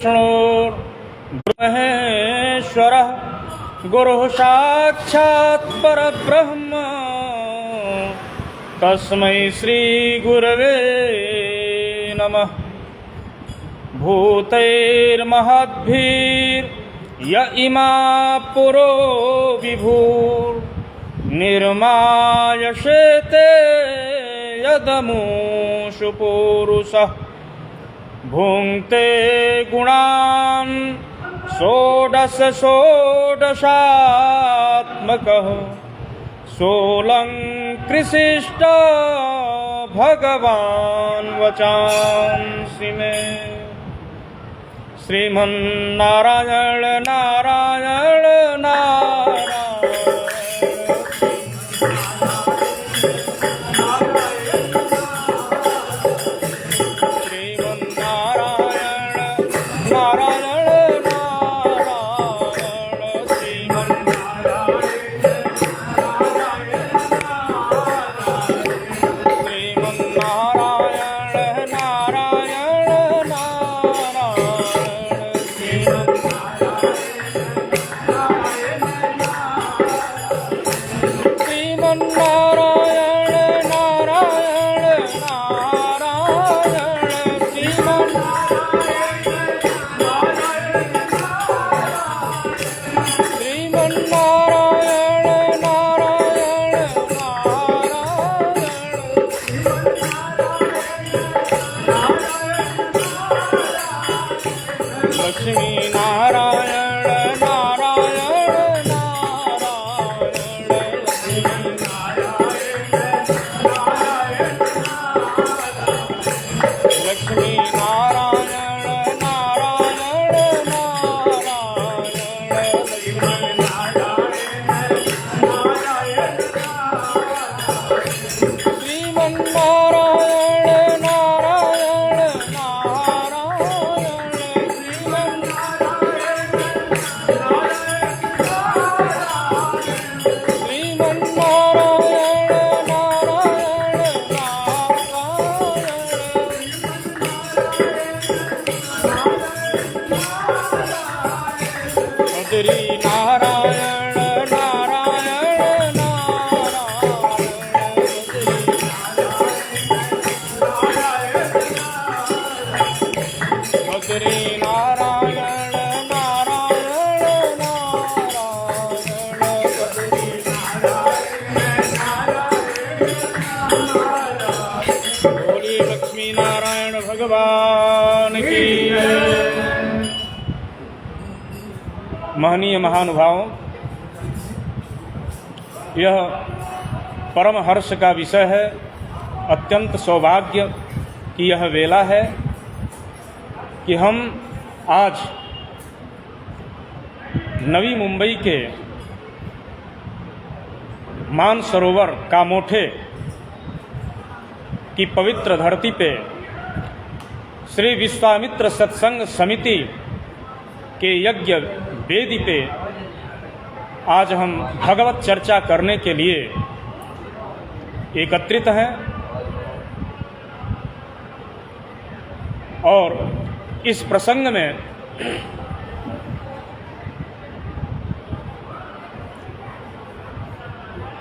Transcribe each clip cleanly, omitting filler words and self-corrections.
गुरुमहेश्वरः गुरुः साक्षात् परब्रह्म तस्मै श्रीगुरवे नमः। भूतैर्महद्भिर्य इमा पुरो विभुर्निर्मायशेते यदमुषु पुरुषः भुङ्क्ते गुणान् षोडशात्मकः सोऽलङ्कृशिष्ट भगवान् वचांसि मे। श्रीमन्नारायण नारायण नारायण महनीय महानुभावों, यह परम हर्ष का विषय है। अत्यंत सौभाग्य की यह वेला है कि हम आज नवी मुंबई के मानसरोवर कामोठे की पवित्र धरती पे श्री विश्वामित्र सत्संग समिति के यज्ञ वेदी पे आज हम भगवत चर्चा करने के लिए एकत्रित हैं और इस प्रसंग में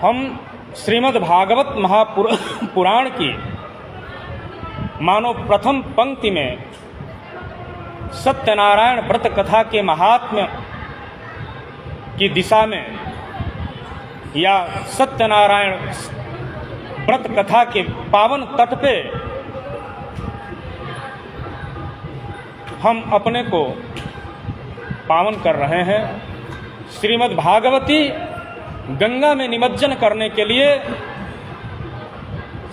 हम श्रीमद् भागवत महापुराण की मानो प्रथम पंक्ति में सत्यनारायण व्रत कथा के महात्म्य की दिशा में या सत्यनारायण व्रत कथा के पावन तट पे हम अपने को पावन कर रहे हैं। श्रीमद् भागवती गंगा में निमज्जन करने के लिए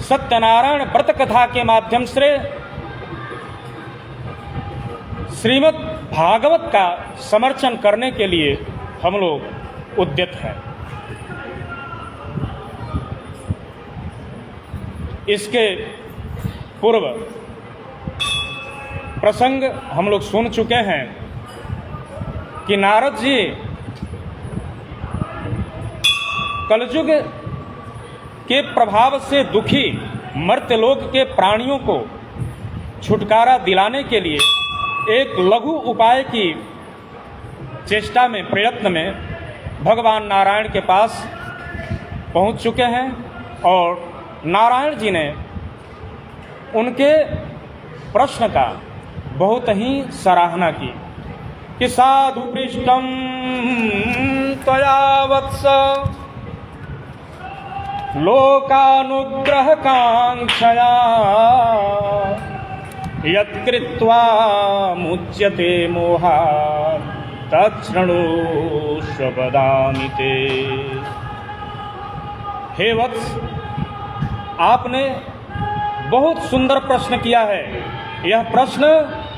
सत्यनारायण व्रत कथा के माध्यम से श्रीमद् भागवत का समर्चन करने के लिए हम लोग उद्यत हैं। इसके पूर्व प्रसंग हम लोग सुन चुके हैं कि नारद जी कलयुग के प्रभाव से दुखी मर्त्यलोक के प्राणियों को छुटकारा दिलाने के लिए एक लघु उपाय की चेष्टा में, प्रयत्न में भगवान नारायण के पास पहुंच चुके हैं और नारायण जी ने उनके प्रश्न का बहुत ही सराहना की कि साधु पृष्ठम त्वया वत्स लोकानुग्रह कांक्षया यत्कृत्वा मुच्यते मोहात् तच्छृणुष्व वदामि ते। हे वत्स, आपने बहुत सुंदर प्रश्न किया है। यह प्रश्न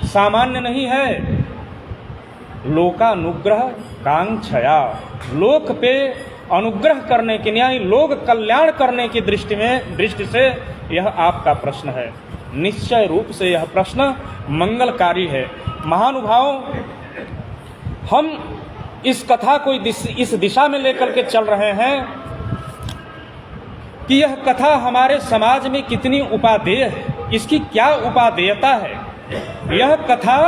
सामान्य नहीं है। लोकानुग्रह कांक्षया, लोक पे अनुग्रह करने के, यानी लोक कल्याण करने की दृष्टि से यह आपका प्रश्न है। निश्चय रूप से यह प्रश्न मंगलकारी है। महानुभावों, हम इस कथा को इस दिशा में लेकर के चल रहे हैं कि यह कथा हमारे समाज में कितनी उपादेय है, इसकी क्या उपादेयता है। यह कथा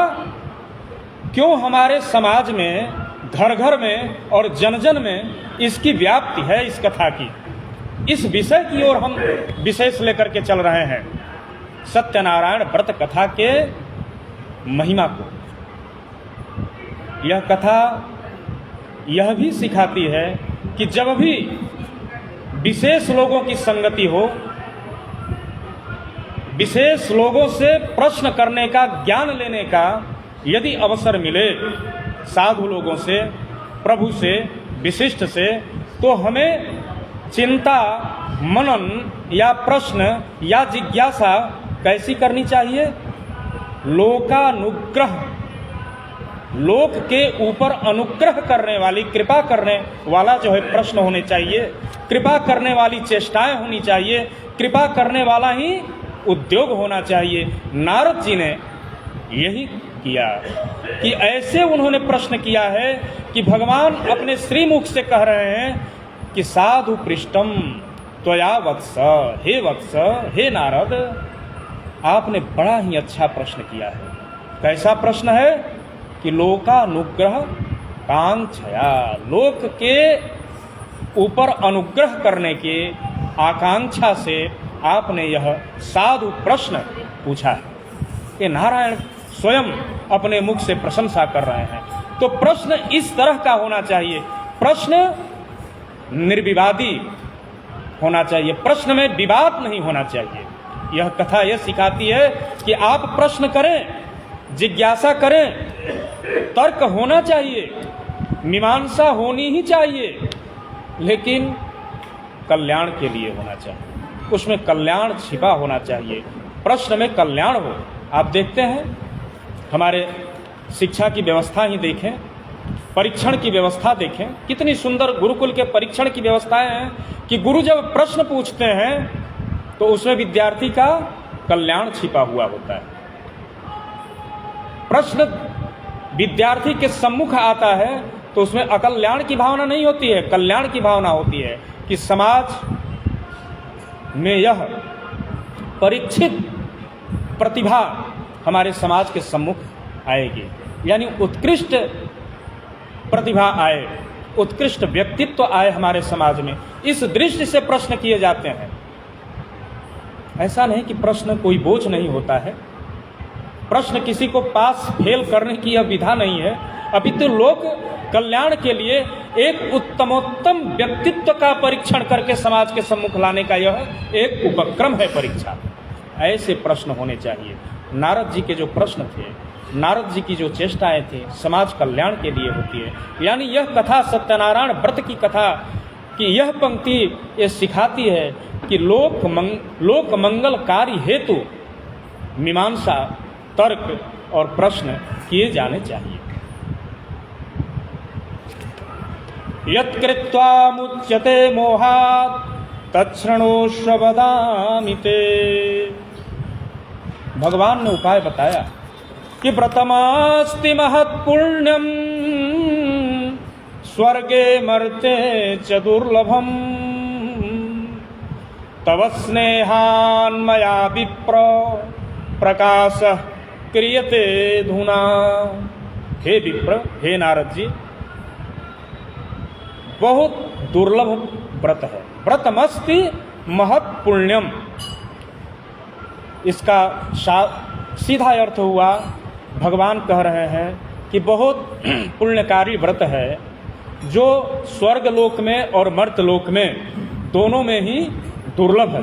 क्यों हमारे समाज में, घर घर में और जन जन में इसकी व्याप्ति है इस कथा की, इस विषय की ओर हम विशेष लेकर के चल रहे हैं। सत्यनारायण व्रत कथा के महिमा को यह कथा यह भी सिखाती है कि जब भी विशेष लोगों की संगति हो, विशेष लोगों से प्रश्न करने का, ज्ञान लेने का यदि अवसर मिले, साधु लोगों से, प्रभु से, विशिष्ट से, तो हमें चिंता, मनन या प्रश्न या जिज्ञासा कैसी करनी चाहिए? लोकानुग्रह, लोक के ऊपर अनुग्रह करने वाली, कृपा करने वाला जो है प्रश्न होने चाहिए, कृपा करने वाली चेष्टाएं होनी चाहिए, कृपा करने वाला ही उद्योग होना चाहिए। नारद जी ने यही किया कि ऐसे उन्होंने प्रश्न किया है कि भगवान अपने श्रीमुख से कह रहे हैं कि साधु पृष्ठम त्वया वत्स, हे वत्स, हे नारद, आपने बड़ा ही अच्छा प्रश्न किया है। कैसा प्रश्न है? कि लोकानुग्रह कांक्षया, लोक के ऊपर अनुग्रह करने के आकांक्षा से आपने यह साधु प्रश्न पूछा है। ये नारायण स्वयं अपने मुख से प्रशंसा कर रहे हैं। तो प्रश्न इस तरह का होना चाहिए, प्रश्न निर्विवादी होना चाहिए, प्रश्न में विवाद नहीं होना चाहिए। यह कथा यह सिखाती है कि आप प्रश्न करें, जिज्ञासा करें, तर्क होना चाहिए, मीमांसा होनी ही चाहिए, लेकिन कल्याण के लिए होना चाहिए, उसमें कल्याण छिपा होना चाहिए, प्रश्न में कल्याण हो। आप देखते हैं हमारे शिक्षा की व्यवस्था ही देखें, परीक्षण की व्यवस्था देखें, कितनी सुंदर गुरुकुल के परीक्षण की व्यवस्थाएं हैं कि गुरु जब प्रश्न पूछते हैं तो उसमें विद्यार्थी का कल्याण छिपा हुआ होता है। प्रश्न विद्यार्थी के सम्मुख आता है तो उसमें अकल्याण की भावना नहीं होती है, कल्याण की भावना होती है कि समाज में यह परीक्षित प्रतिभा हमारे समाज के सम्मुख आएगी, यानी उत्कृष्ट प्रतिभा आए, उत्कृष्ट व्यक्तित्व आए हमारे समाज में। इस दृष्टि से प्रश्न किए जाते हैं। ऐसा नहीं कि प्रश्न कोई बोझ नहीं होता है, प्रश्न किसी को पास फेल करने की यह विधा नहीं है, अपितु लोक कल्याण के लिए एक उत्तमोत्तम व्यक्तित्व का परीक्षण करके समाज के सम्मुख लाने का यह एक उपक्रम है परीक्षा। ऐसे प्रश्न होने चाहिए। नारद जी के जो प्रश्न थे, नारद जी की जो चेष्टाएं थी, समाज कल्याण के लिए होती है। यानी यह कथा, सत्यनारायण व्रत की कथा की यह पंक्ति ये सिखाती है कि लोक मंगलकारी हेतु मीमांसा, तर्क और प्रश्न किए जाने चाहिए। यत्कृत्वा मुच्यते मोहात् तच्छृणुष्व वदामि ते। भगवान ने उपाय बताया कि व्रतमास्ति महत्पुण्यम स्वर्गे मर्ते च दुर्लभम तव स्नेहान् मया विप्र प्रकाशः क्रियते धुना। हे विप्र, हे नारद जी, बहुत दुर्लभ व्रत है। व्रतमस्ति महत् पुण्यम। इसका सीधा अर्थ हुआ, भगवान कह रहे हैं कि बहुत पुण्यकारी व्रत है जो स्वर्ग लोक में और मर्त्य लोक में दोनों में ही दुर्लभ है।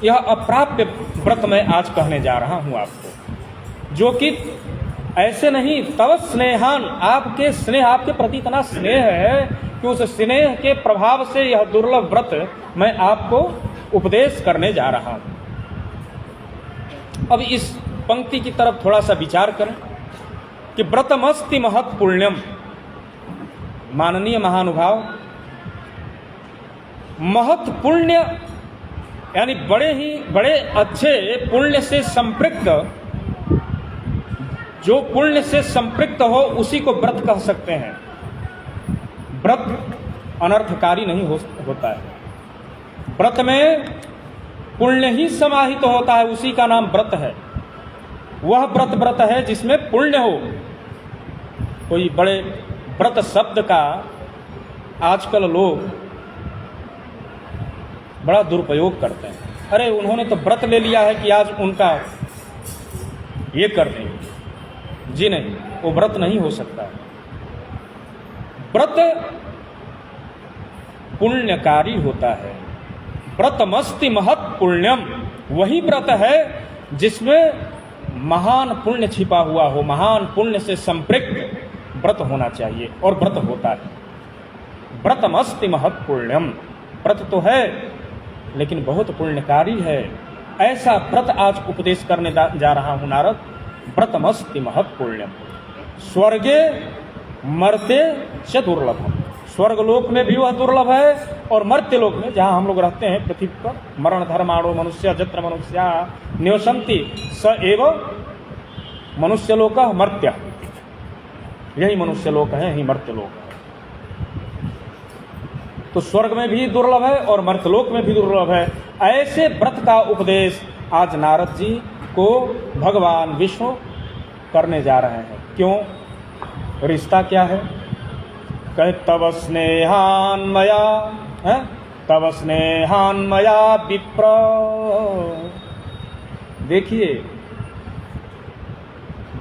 यह अप्राप्य व्रत मैं आज कहने जा रहा हूँ आपको, जो कि ऐसे नहीं, तव स्नेहान, आपके स्नेह, आपके प्रति इतना स्नेह है कि उस स्नेह के प्रभाव से यह दुर्लभ व्रत मैं आपको उपदेश करने जा रहा हूँ। अब इस पंक्ति की तरफ थोड़ा सा विचार करें कि व्रतमस्ति महत् पुण्यम। माननीय महानुभाव, महत् पुण्य यानी बड़े अच्छे पुण्य से संपृक्त, जो पुण्य से संपृक्त हो उसी को व्रत कह सकते हैं। व्रत अनर्थकारी नहीं होता है। व्रत में पुण्य ही समाहित होता है, उसी का नाम व्रत है। वह व्रत है जिसमें पुण्य हो। कोई बड़े व्रत शब्द का आजकल लोग बड़ा दुरुपयोग करते हैं। अरे उन्होंने तो व्रत ले लिया है कि आज उनका ये कर देंगे। जी नहीं, वो व्रत नहीं हो सकता। व्रत पुण्यकारी होता है। व्रतमस्ति महत् पुण्यम, वही व्रत है जिसमें महान पुण्य छिपा हुआ हो, महान पुण्य से संपृक्त व्रत होना चाहिए, और व्रत होता है। व्रतमस्ति महत् पुण्यम, व्रत तो है लेकिन बहुत पुण्यकारी है। ऐसा व्रत आज उपदेश करने जा रहा हूं नारद। व्रतमस्ति महत् पुण्यम, स्वर्गे मर्त्य च दुर्लभम। स्वर्गलोक में भी वह दुर्लभ है, और मर्त्य लोक में, जहाँ हम लोग रहते हैं पृथ्वी पर, मरण धर्माणो मनुष्य जत्र मनुष्या निवसन्ति स एव मनुष्य लोक मर्त्य। यही मनुष्य लोक है, यही मर्त्य लोक है। तो स्वर्ग में भी दुर्लभ है और मर्त्यलोक में भी दुर्लभ है। ऐसे व्रत का उपदेश आज नारद जी को भगवान विष्णु करने जा रहे हैं। क्यों? रिश्ता क्या है? कहे तव स्नेहान मया है, तव स्नेहान मया विप्र। देखिए,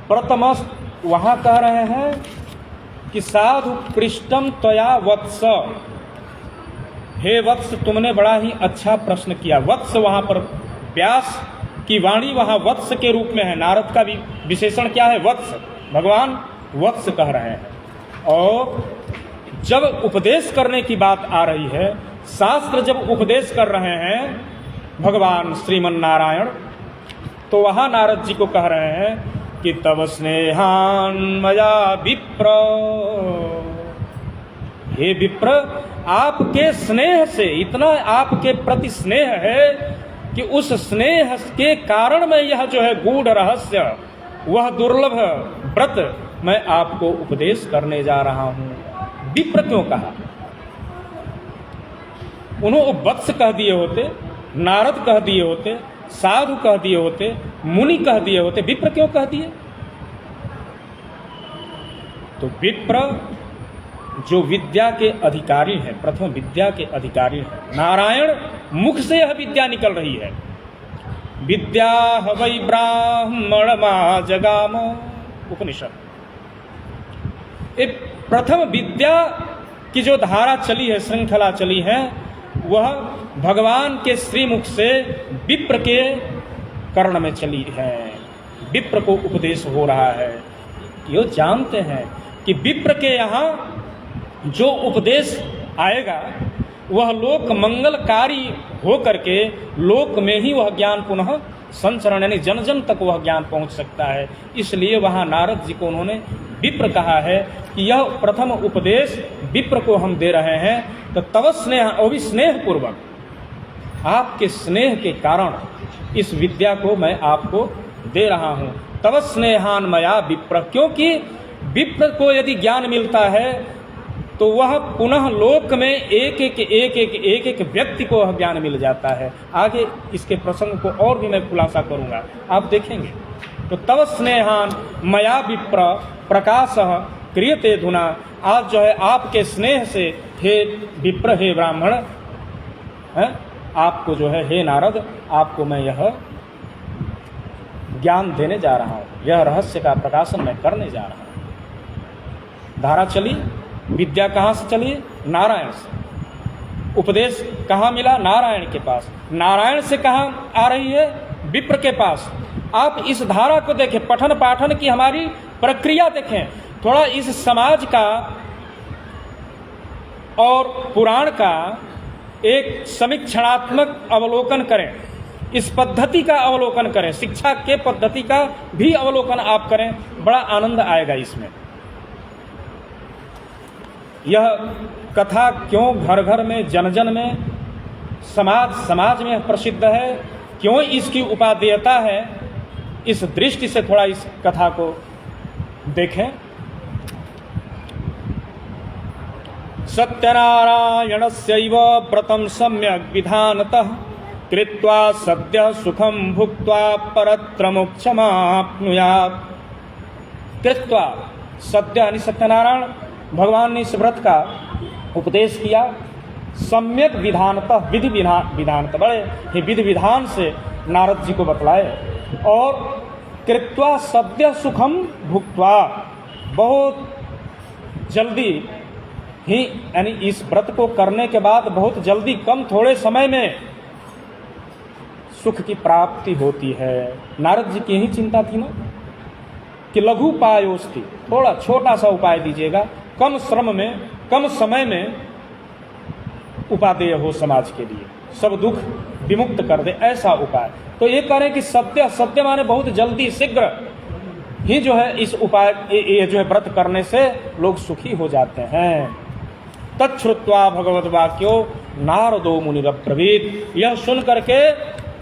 प्रथमस्त वहां कह रहे हैं कि साधु पृष्ठम त्वया वत्स। हे वत्स, तुमने बड़ा ही अच्छा प्रश्न किया। वत्स वहां पर व्यास की वाणी वहां वत्स के रूप में है। नारद का भी विशेषण क्या है? वत्स। भगवान वत्स कह रहे हैं। और जब उपदेश करने की बात आ रही है, शास्त्र जब उपदेश कर रहे हैं भगवान श्रीमन नारायण, तो वहां नारद जी को कह रहे हैं कि तव स्नेहान मया विप्र। हे विप्र, आपके स्नेह से, इतना आपके प्रति स्नेह है कि उस स्नेह के कारण में यह जो है गूढ़ रहस्य, वह दुर्लभ व्रत मैं आपको उपदेश करने जा रहा हूं। विप्र क्यों कहा? उन्होंने वत्स कह दिए होते, नारद कह दिए होते, साधु कह दिए होते, मुनि कह दिए होते, विप्र क्यों कह दिए? तो विप्र जो विद्या के अधिकारी हैं, प्रथम विद्या के अधिकारी हैं। नारायण मुख से यह विद्या निकल रही है। विद्या हवै ब्राह्मण मा जगाम, उपनिषद। ये प्रथम विद्या की जो धारा चली है, श्रृंखला चली है, वह भगवान के श्रीमुख से विप्र के कर्ण में चली है। विप्र को उपदेश हो रहा है। ये जानते हैं कि विप्र के यहाँ जो उपदेश आएगा वह लोक मंगलकारी हो करके लोक में ही वह ज्ञान पुनः संचरण, यानी जन जन तक वह ज्ञान पहुंच सकता है। इसलिए वहाँ नारद जी को उन्होंने विप्र कहा है कि यह प्रथम उपदेश विप्र को हम दे रहे हैं। तो तव स्नेह, और भी स्नेह पूर्वक, आपके स्नेह के कारण इस विद्या को मैं आपको दे रहा हूँ। तव स्नेहान मया विप्र, क्योंकि विप्र को यदि ज्ञान मिलता है तो वह पुनः लोक में एक व्यक्ति को वह ज्ञान मिल जाता है। आगे इसके प्रसंग को और भी मैं खुलासा करूंगा, आप देखेंगे। तो तव स्नेहान मया विप्र प्रकाश क्रियते धुना, आज जो है आपके स्नेह से हे विप्र, हे ब्राह्मण, आपको जो है, हे नारद, आपको मैं यह ज्ञान देने जा रहा हूँ, यह रहस्य का प्रकाशन मैं करने जा रहा हूँ। धारा चली, विद्या कहाँ से चली? नारायण से। उपदेश कहाँ मिला? नारायण के पास। नारायण से कहाँ आ रही है? विप्र के पास। आप इस धारा को देखें, पठन पाठन की हमारी प्रक्रिया देखें, थोड़ा इस समाज का और पुराण का एक समीक्षणात्मक अवलोकन करें, इस पद्धति का अवलोकन करें, शिक्षा के पद्धति का भी अवलोकन आप करें, बड़ा आनंद आएगा इसमें। यह कथा क्यों घर घर में, जन जन में, समाज में प्रसिद्ध है, क्यों इसकी उपादेयता है, इस दृष्टि से थोड़ा इस कथा को देखें। सत्यनारायणस्यैव व्रतं सम्यक् विधानतः कृत्वा सद्य सुखम भुक्त्वा परत्र मोक्षमाप्नुयात्। कृत्वा, सद्य यानी सत्यनारायण भगवान ने इस व्रत का उपदेश किया, सम्यक विधानतः, विधि विधानतः, बड़े ही विधि विधान से नारद जी को बतलाए। और कृत्वा सद्य सुखम भुक्त्वा, बहुत जल्दी ही, यानी इस व्रत को करने के बाद बहुत जल्दी, कम थोड़े समय में सुख की प्राप्ति होती है। नारद जी की यही चिंता थी ना, कि लघु उपायोस्ति, थोड़ा छोटा सा उपाय दीजिएगा, कम श्रम में, कम समय में उपादेय हो समाज के लिए, सब दुख विमुक्त कर दे, ऐसा उपाय। तो ये कह रहे हैं कि सत्य, सत्य माने बहुत जल्दी, शीघ्र ही जो है इस उपाय, ये जो है व्रत करने से लोग सुखी हो जाते हैं। तच्छ्रुत्वा भगवद वाक्यो नारदो मुनिरब्रवीत, यह सुन करके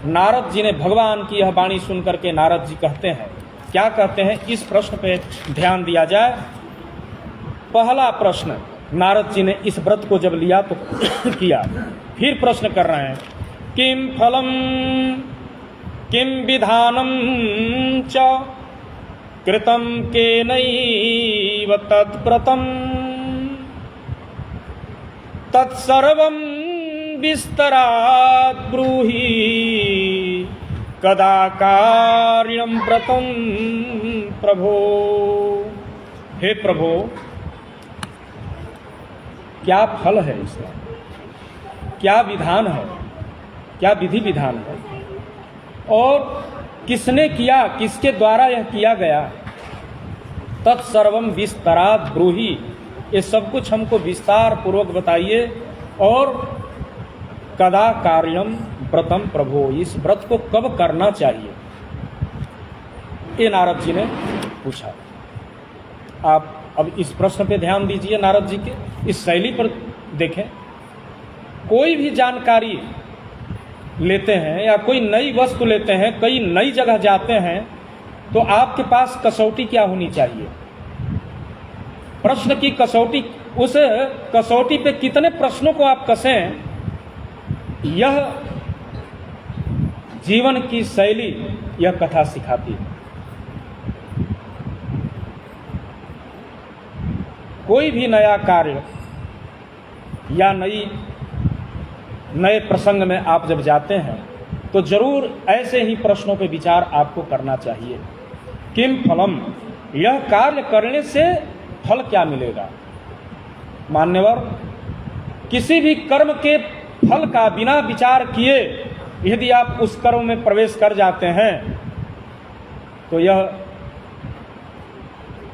नारद जी ने, भगवान की यह वाणी सुन करके नारद जी कहते हैं, क्या कहते हैं, इस प्रश्न पे ध्यान दिया जाए। पहला प्रश्न, नारद जी ने इस व्रत को जब लिया तो किया, फिर प्रश्न कर रहे हैं, किम फलम किम विधानम च कृतम केनैव तत्व्रतम तत्सर्वं विस्तरात् ब्रूहि कदा कार्यं व्रतं प्रभो। हे प्रभो, क्या फल है इसका, क्या विधान है, क्या विधि विधान है, और किसने किया, किसके द्वारा यह किया गया। तत्सर्वम विस्तरात् ब्रूहि, ये सब कुछ हमको विस्तार पूर्वक बताइए। और कदा कार्यम व्रतम प्रभो, इस व्रत को कब करना चाहिए, ये नारद जी ने पूछा। आप अब इस प्रश्न पे ध्यान दीजिए, नारद जी के इस शैली पर देखें। कोई भी जानकारी लेते हैं या कोई नई वस्तु लेते हैं, कई नई जगह जाते हैं, तो आपके पास कसौटी क्या होनी चाहिए, प्रश्न की कसौटी। उस कसौटी पे कितने प्रश्नों को आप कसें, यह जीवन की शैली यह कथा सिखाती है। कोई भी नया कार्य या नए प्रसंग में आप जब जाते हैं तो जरूर ऐसे ही प्रश्नों पे विचार आपको करना चाहिए। किम फलम, यह कार्य करने से फल क्या मिलेगा। मान्यवर, किसी भी कर्म के फल का बिना विचार किए यदि आप उस कर्म में प्रवेश कर जाते हैं तो यह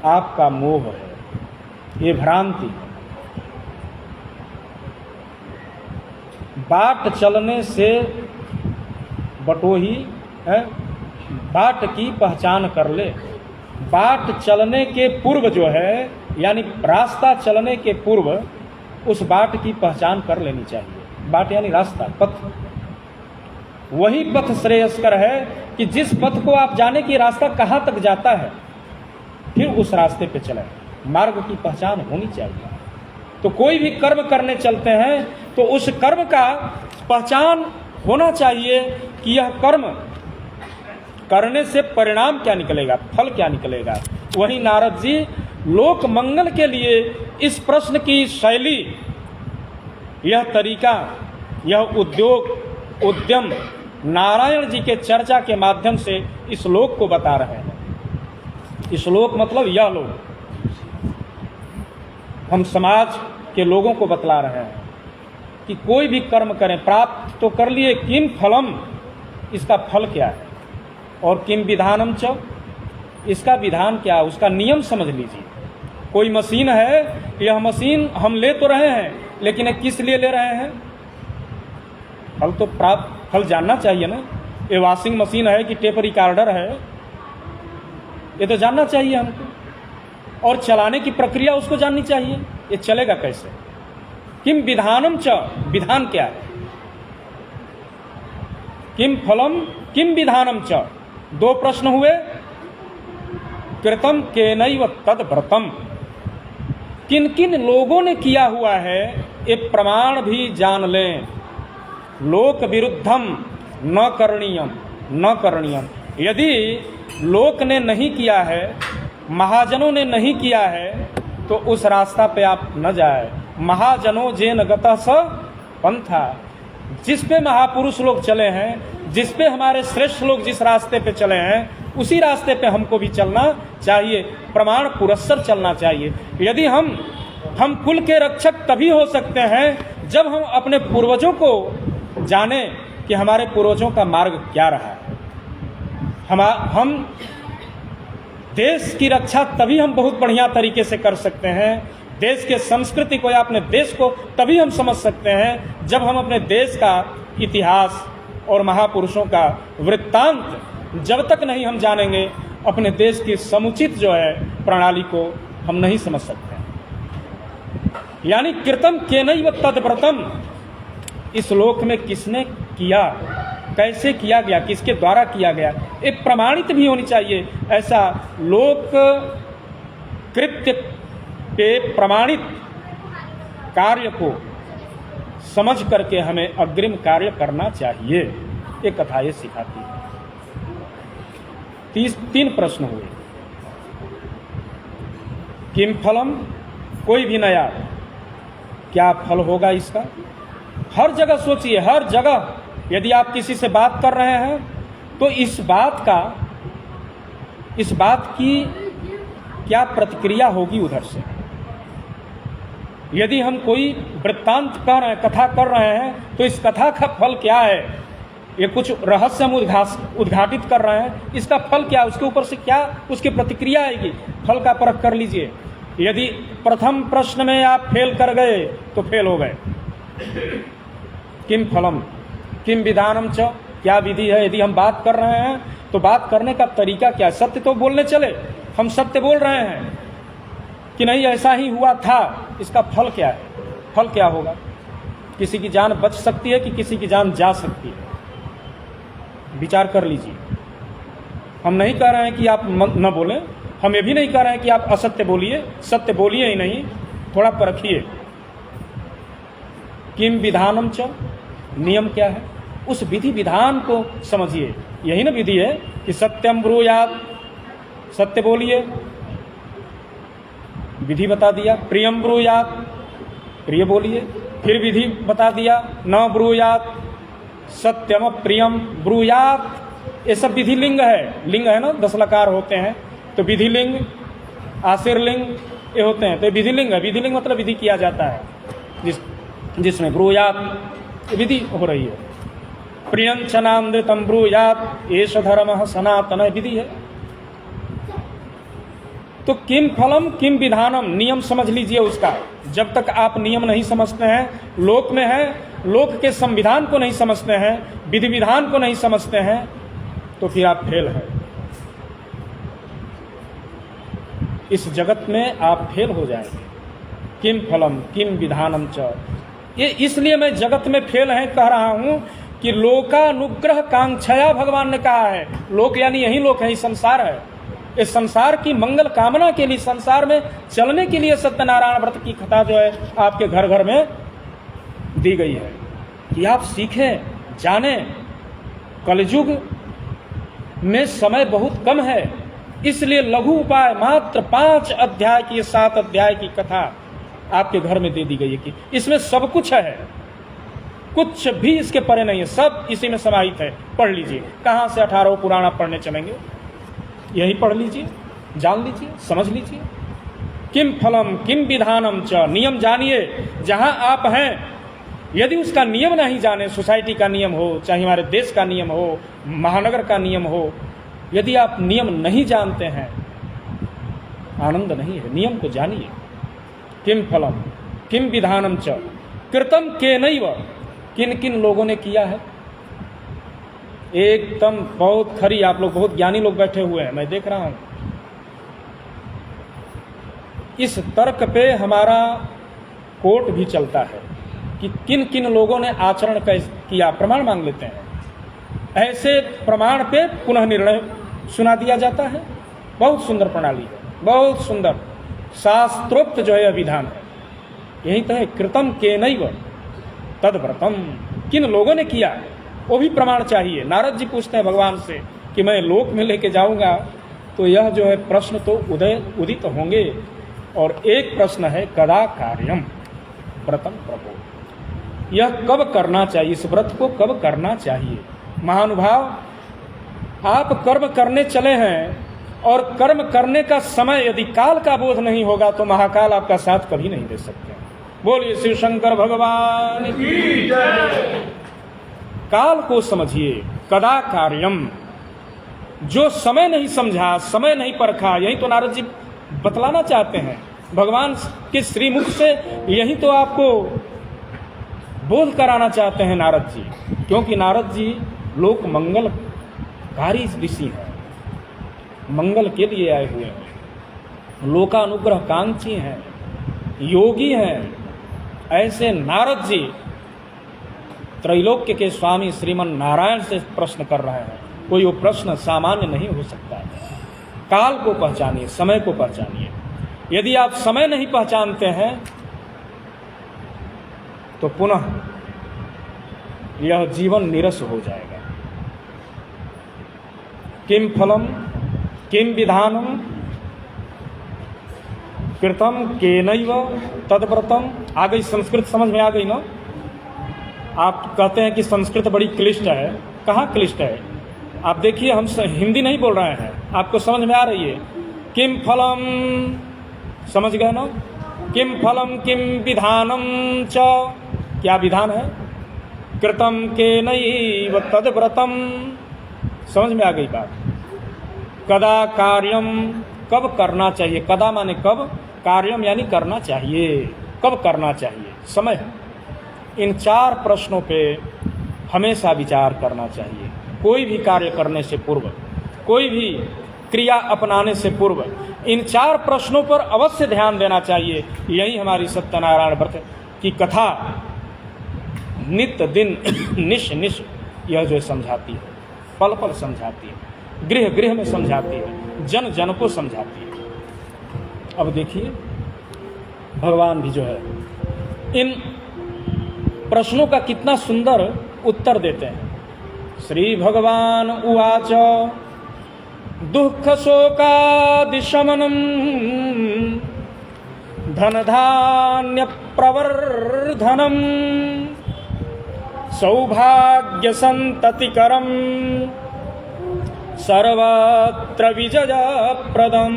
आपका मोह है, ये भ्रांति। बाट चलने से बटोही है, बाट की पहचान कर ले। बाट चलने के पूर्व जो है, यानी रास्ता चलने के पूर्व उस बाट की पहचान कर लेनी चाहिए। बाट यानी रास्ता, पथ। वही पथ श्रेयस्कर है कि जिस पथ को आप जाने की रास्ता कहाँ तक जाता है, फिर उस रास्ते पे चलें। मार्ग की पहचान होनी चाहिए। तो कोई भी कर्म करने चलते हैं तो उस कर्म का पहचान होना चाहिए कि यह कर्म करने से परिणाम क्या निकलेगा, फल क्या निकलेगा। वहीं नारद जी लोक मंगल के लिए इस प्रश्न की शैली, यह तरीका, यह उद्यम नारायण जी के चर्चा के माध्यम से इस लोक को बता रहे हैं। इस लोक मतलब यह लोक, हम समाज के लोगों को बतला रहे हैं कि कोई भी कर्म करें, प्राप्त तो कर लिए, किम फलम, इसका फल क्या है, और किम विधानम च, इसका विधान क्या, उसका नियम समझ लीजिए। कोई मशीन है, यह मशीन हम ले तो रहे हैं, लेकिन ये किस लिए ले रहे हैं, फल तो प्राप्त, फल जानना चाहिए ना। ये वॉशिंग मशीन है कि टेप रिकॉर्डर है, ये तो जानना चाहिए हमको, और चलाने की प्रक्रिया उसको जाननी चाहिए, ये चलेगा कैसे। किम विधानम च, विधान क्या है, किम फलम किम विधानम च, दो प्रश्न हुए। कृतम केनैव तद व्रतम, किन किन लोगों ने किया हुआ है ये प्रमाण भी जान लें। लोक विरुद्धम न करणीयम न करणीयम, यदि लोक ने नहीं किया है, महाजनों ने नहीं किया है, तो उस रास्ता पे आप न जाए। महाजनों जेन गतः स पंथा, जिस पे महापुरुष लोग चले हैं, जिस पे हमारे श्रेष्ठ लोग जिस रास्ते पे चले हैं, उसी रास्ते पे हमको भी चलना चाहिए, प्रमाण पुरस्सर चलना चाहिए। यदि हम कुल के रक्षक तभी हो सकते हैं जब हम अपने पूर्वजों को जाने कि हमारे पूर्वजों का मार्ग क्या रहा है। हम देश की रक्षा तभी हम बहुत बढ़िया तरीके से कर सकते हैं, देश के संस्कृति को या अपने देश को तभी हम समझ सकते हैं जब हम अपने देश का इतिहास और महापुरुषों का वृत्तांत जब तक नहीं हम जानेंगे, अपने देश की समुचित जो है प्रणाली को हम नहीं समझ सकते हैं। यानी कृतम केनैव तद्व्रतम, इस लोक में किसने किया, कैसे किया गया, किसके द्वारा किया गया, एक प्रमाणित भी होनी चाहिए। ऐसा लोक कृत्य पे प्रमाणित कार्य को समझ करके हमें अग्रिम कार्य करना चाहिए, ये कथा ये सिखाती है। 3 प्रश्न हुए। किम फलम, कोई भी नया, क्या फल होगा इसका। हर जगह सोचिए, हर जगह यदि आप किसी से बात कर रहे हैं तो इस बात की क्या प्रतिक्रिया होगी उधर से। यदि हम कोई वृत्तांत कर रहे हैं, कथा कर रहे हैं, तो इस कथा का फल क्या है, ये कुछ रहस्य हम उद्घाटित कर रहे हैं, इसका फल क्या, उसके ऊपर से क्या उसकी प्रतिक्रिया आएगी, फल का परख कर लीजिए। यदि प्रथम प्रश्न में आप फेल कर गए तो फेल हो गए। किम फलम किम विधानम च, क्या विधि है। यदि हम बात कर रहे हैं तो बात करने का तरीका क्या है। सत्य तो बोलने चले, हम सत्य बोल रहे हैं कि नहीं ऐसा ही हुआ था, इसका फल क्या है, फल क्या होगा। किसी की जान बच सकती है कि किसी की जान जा सकती है, विचार कर लीजिए। हम नहीं कह रहे हैं कि आप न बोलें, हम ये भी नहीं कह रहे हैं कि आप असत्य बोलिए, सत्य बोलिए ही नहीं, थोड़ा परखिए। किम विधानम च, नियम क्या है, उस विधि विधान को समझिए। यही ना विधि है कि सत्यम ब्रूयात, सत्य बोलिए, विधि बता दिया। प्रियम ब्रूयात, प्रिय बोलिए, फिर विधि बता दिया। न ब्रूयात सत्यम प्रियम ब्रूयात, ये सब विधि लिंग है। लिंग है ना, 10 लकार होते हैं, तो विधि लिंग, आशीर्लिंग ये होते हैं, तो विधि लिंग है। विधि लिंग मतलब विधि किया जाता है, जिसमें ब्रूयात विधि हो रही है। प्रियंचनामृतम ब्रूयात एष धर्मः सनातन, विधि है। तो किम फलम किम विधानम, नियम समझ लीजिए उसका। जब तक आप नियम नहीं समझते हैं, लोक में है, लोक के संविधान को नहीं समझते हैं, विधि विधान को नहीं समझते हैं, तो फिर आप फेल हैं। इस जगत में आप फेल हो जाएंगे। किम फलम किम विधानम च, ये इसलिए मैं जगत में फेल है कह रहा हूं कि लोकानुग्रह कांक्षया भगवान ने कहा है। लोक यानी यही लोक है, संसार है, इस संसार की मंगल कामना के लिए, संसार में चलने के लिए सत्यनारायण व्रत की कथा जो है आपके घर घर में दी गई है कि आप सीखें, जानें। कलयुग में समय बहुत कम है, इसलिए लघु उपाय मात्र 5 अध्याय की, 7 अध्याय की कथा आपके घर में दे दी गई है कि इसमें सब कुछ है, कुछ भी इसके परे नहीं है, सब इसी में समाहित है। पढ़ लीजिए। कहाँ से 18 पुराण आप पढ़ने चलेंगे? यही पढ़ लीजिए, जान लीजिए, समझ लीजिए। किम फलम किम विधानम च, नियम जानिए जहां आप हैं। यदि उसका नियम नहीं जाने, सोसाइटी का नियम हो, चाहे हमारे देश का नियम हो, महानगर का नियम हो, यदि आप नियम नहीं जानते हैं, आनंद नहीं है। नियम को जानिए। किम फलम किम विधानम च कृतम केनैव, किन किन लोगों ने किया है। एकदम बहुत खरी, आप लोग बहुत ज्ञानी लोग बैठे हुए हैं, मैं देख रहा हूं। इस तर्क पे हमारा कोर्ट भी चलता है कि किन किन लोगों ने आचरण किया, प्रमाण मांग लेते हैं। ऐसे प्रमाण पे पुनः निर्णय सुना दिया जाता है। बहुत सुंदर प्रणाली है, बहुत सुंदर शास्त्रोक्त जो है विधान है। यही तो है, कृतम केनैव तद्व्रतम, किन लोगों ने किया वो भी प्रमाण चाहिए। नारद जी पूछते हैं भगवान से कि मैं लोक में लेके जाऊंगा तो यह जो है प्रश्न तो उदित होंगे। और एक प्रश्न है, कदा कार्यम व्रतम प्रभो, यह कब करना चाहिए, इस व्रत को कब करना चाहिए। महानुभाव, आप कर्म करने चले हैं और कर्म करने का समय यदि काल का बोध नहीं होगा तो महाकाल आपका साथ कभी नहीं दे सकते। बोलिए शिव शंकर भगवान की जय। काल को समझिए। कदा कार्यम, जो समय नहीं समझा, समय नहीं परखा, यही तो नारद जी बतलाना चाहते हैं। भगवान के श्रीमुख से यही तो आपको बोध कराना चाहते हैं नारद जी, क्योंकि नारद जी लोक मंगलकारी ऋषि हैं, मंगल के लिए आए हुए हैं, लोकानुग्रह कांक्षी हैं, योगी हैं। ऐसे नारद जी त्रैलोक्य के स्वामी श्रीमन नारायण से प्रश्न कर रहे हैं। कोई वो प्रश्न सामान्य नहीं हो सकता है। काल को पहचानिए, समय को पहचानिए। यदि आप समय नहीं पहचानते हैं तो पुनः यह जीवन निरस हो जाएगा। किम फलम किम विधानम कृतम केनैव तद्व्रतम। आ गई संस्कृत, समझ में आ गई ना? आप कहते हैं कि संस्कृत बड़ी क्लिष्ट है। कहाँ क्लिष्ट है? आप देखिए, हम हिंदी नहीं बोल रहे हैं, आपको समझ में आ रही है। किम फलम, समझ गए ना? किम फलम किम विधानम च, क्या विधान है? कृतम केनैव तद्व्रतम। समझ में आ गई बात। कदा कार्यम, कब करना चाहिए। कदा माने कब, कार्यम यानी करना चाहिए। कब करना चाहिए, समय। इन 4 प्रश्नों पे हमेशा विचार करना चाहिए। कोई भी कार्य करने से पूर्व, कोई भी क्रिया अपनाने से पूर्व इन 4 प्रश्नों पर अवश्य ध्यान देना चाहिए। यही हमारी सत्यनारायण व्रत की कथा नित्य दिन निश निश यह जो समझाती है, पल पल समझाती है, गृह गृह में समझाती है, जन जन को समझाती है। अब देखिए, भगवान भी जो है इन प्रश्नों का कितना सुंदर उत्तर देते हैं। श्री भगवान उवाच दुःख शोकादिशमनम धन धान्य प्रवर्धनम सौभाग्य संततिकरम सर्वत्र विजय प्रदम।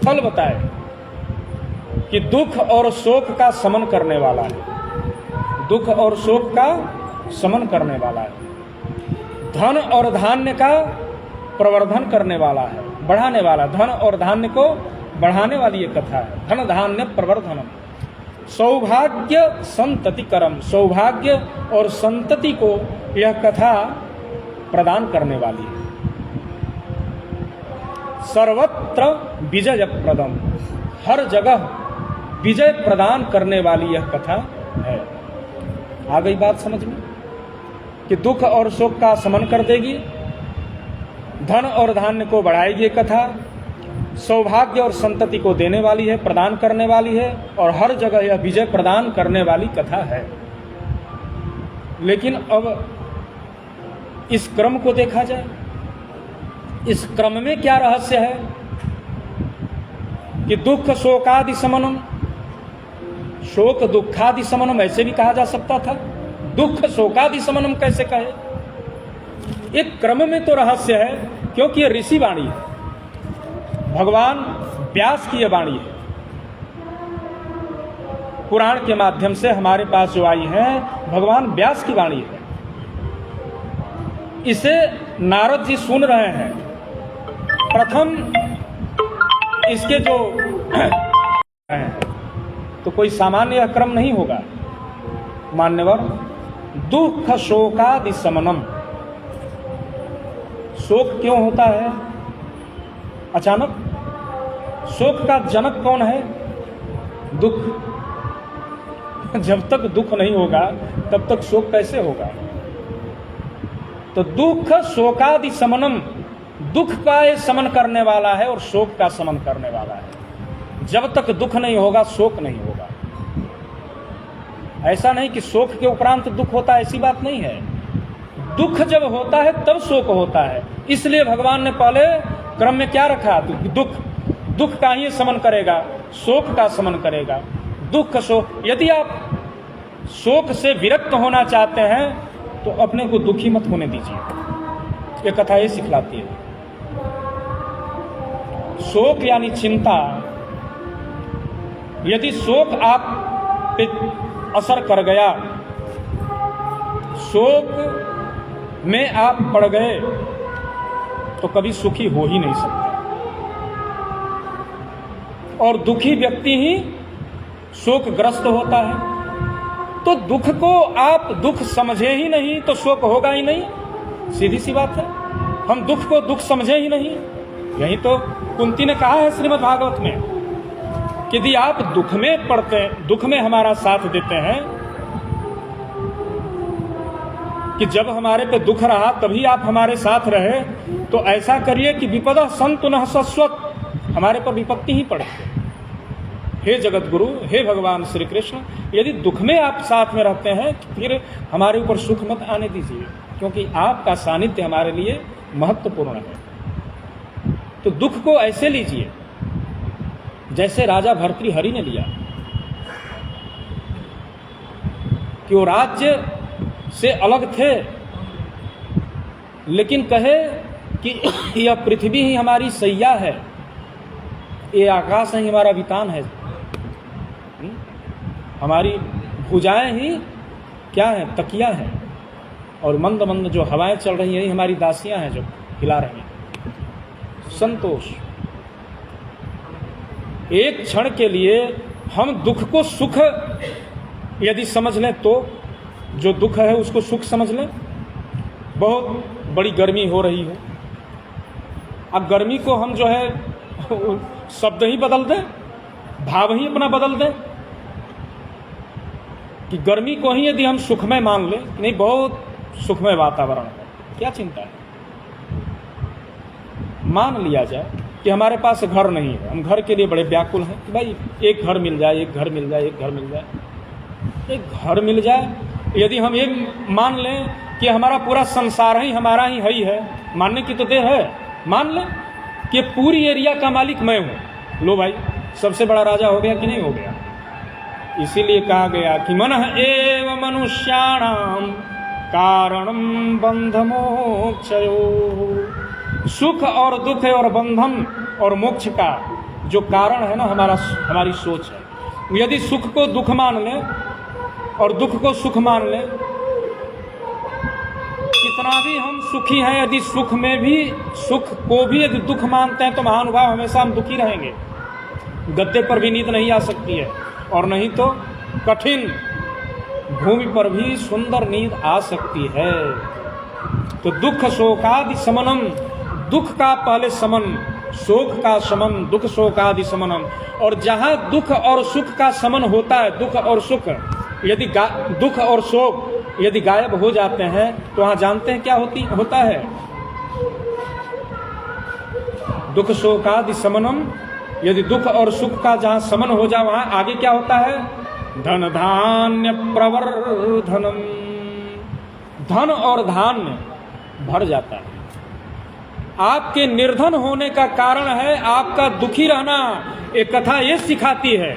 फल बताए कि दुख और शोक का शमन करने वाला है, दुख और शोक का शमन करने वाला है, धन और धान्य का प्रवर्धन करने वाला है, बढ़ाने वाला। धन और धान्य को बढ़ाने वाली ये कथा है। धन धान्य प्रवर्धनम सौभाग्य संततिकरम, सौभाग्य और संतति को यह कथा प्रदान करने वाली है। सर्वत्र विजय प्रदम, हर जगह विजय प्रदान करने वाली यह कथा है। आ गई बात समझ में कि दुख और शोक का शमन कर देगी, धन और धान्य को बढ़ाएगी। ये कथा सौभाग्य और संतति को देने वाली है, प्रदान करने वाली है, और हर जगह यह विजय प्रदान करने वाली कथा है। लेकिन अब इस क्रम को देखा जाए, इस क्रम में क्या रहस्य है कि दुख शोकादि समनम, शोक दुखादि समनम ऐसे भी कहा जा सकता था, दुख शोकादि समनम कैसे कहे? एक क्रम में तो रहस्य है, क्योंकि ये ऋषि वाणी है, भगवान व्यास की यह वाणी है, पुराण के माध्यम से हमारे पास जो आई है भगवान व्यास की वाणी है। इसे नारद जी सुन रहे हैं। प्रथम इसके जो तो कोई सामान्य यह क्रम नहीं होगा मान्यवर। दुख शोकादि समनम, शोक क्यों होता है अचानक? शोक का जनक कौन है? दुख। जब तक दुख नहीं होगा तब तक शोक कैसे होगा? तो दुख शोकादि समनम, दुख का ये समन करने वाला है और शोक का समन करने वाला है। जब तक दुख नहीं होगा शोक नहीं होगा। ऐसा नहीं कि शोक के उपरांत दुख होता है, ऐसी बात नहीं है। दुख जब होता है तब शोक होता है। इसलिए भगवान ने पहले क्रम में क्या रखा? दुख का ही समन करेगा, शोक का समन करेगा। दुख शोक, यदि आप शोक से विरक्त होना चाहते हैं तो अपने को दुखी मत होने दीजिए। ये कथा ये सिखलाती है। शोक यानी चिंता, यदि शोक आप पे असर कर गया, शोक में आप पड़ गए तो कभी सुखी हो ही नहीं सकते। और दुखी व्यक्ति ही शोकग्रस्त होता है। तो दुख को आप दुख समझे ही नहीं तो शोक होगा ही नहीं। सीधी सी बात है। हम दुख को दुख समझे ही नहीं। यही तो कुंती ने कहा है श्रीमद् भागवत में कि यदि आप दुख में पड़ते हैं, दुख में हमारा साथ देते हैं, कि जब हमारे पे दुख रहा तभी आप हमारे साथ रहे, तो ऐसा करिए कि विपदा संतु न शश्वत, हमारे पर विपत्ति ही पड़े। हे जगत गुरु, हे भगवान श्री कृष्ण, यदि दुख में आप साथ में रहते हैं फिर हमारे ऊपर सुख मत आने दीजिए, क्योंकि आपका सानिध्य हमारे लिए महत्वपूर्ण है। तो दुख को ऐसे लीजिए जैसे राजा भर्तृहरि ने लिया, कि वो राज्य से अलग थे लेकिन कहे कि यह पृथ्वी ही हमारी सैया है, ये आकाश ही हमारा वितान है, हमारी भुजाएं ही क्या है? तकिया है, और मंद मंद जो हवाएं चल रही हैं हमारी दासियां हैं जो हिला रही हैं। संतोष। एक क्षण के लिए हम दुख को सुख यदि समझ लें तो जो दुख है उसको सुख समझ लें। बहुत बड़ी गर्मी हो रही हो, अब गर्मी को हम जो है शब्द ही बदल दें, भाव ही अपना बदल दें, कि गर्मी को ही यदि हम सुखमय मान लें, नहीं बहुत सुखमय वातावरण है, क्या चिंता है, मान लिया जाए कि हमारे पास घर नहीं है, हम घर के लिए बड़े व्याकुल हैं कि भाई एक घर मिल जाए, एक घर मिल जाए, एक घर मिल जाए, एक घर मिल जाए। यदि हम ये मान लें कि हमारा पूरा संसार ही हमारा ही है, मानने की तो देर है, मान लें कि पूरी एरिया का मालिक मैं हूँ, लो भाई सबसे बड़ा राजा हो गया कि नहीं हो गया। इसीलिए कहा गया कि मनः एव मनुष्याणाम कारणम बंध मोक्षयो, सुख और दुख और बंधन और मोक्ष का जो कारण है ना हमारी सोच है। यदि सुख को दुख मान लें और दुख को सुख मान लें, कितना भी हम सुखी हैं, यदि सुख में भी सुख को भी यदि दुख मानते हैं तो महानुभाव हमेशा हम दुखी रहेंगे। गद्दे पर भी नींद नहीं आ सकती है, और नहीं तो कठिन भूमि पर भी सुंदर नींद आ सकती है। तो दुख शोकादि समनम, दुख का पहले समन, शोक का समन, दुख शोकादि समनम। और जहाँ दुख और सुख का समन होता है, दुख और सुख, यदि दुख और शोक यदि गायब हो जाते हैं तो वहाँ जानते हैं क्या होता है? दुख शोकादि समनम, यदि दुख और सुख का जहाँ समन हो जाए वहाँ आगे क्या होता है? धन धान्य प्रवर्धनम, धन और धान्य भर जाता है। आपके निर्धन होने का कारण है आपका दुखी रहना। एक कथा ये सिखाती है,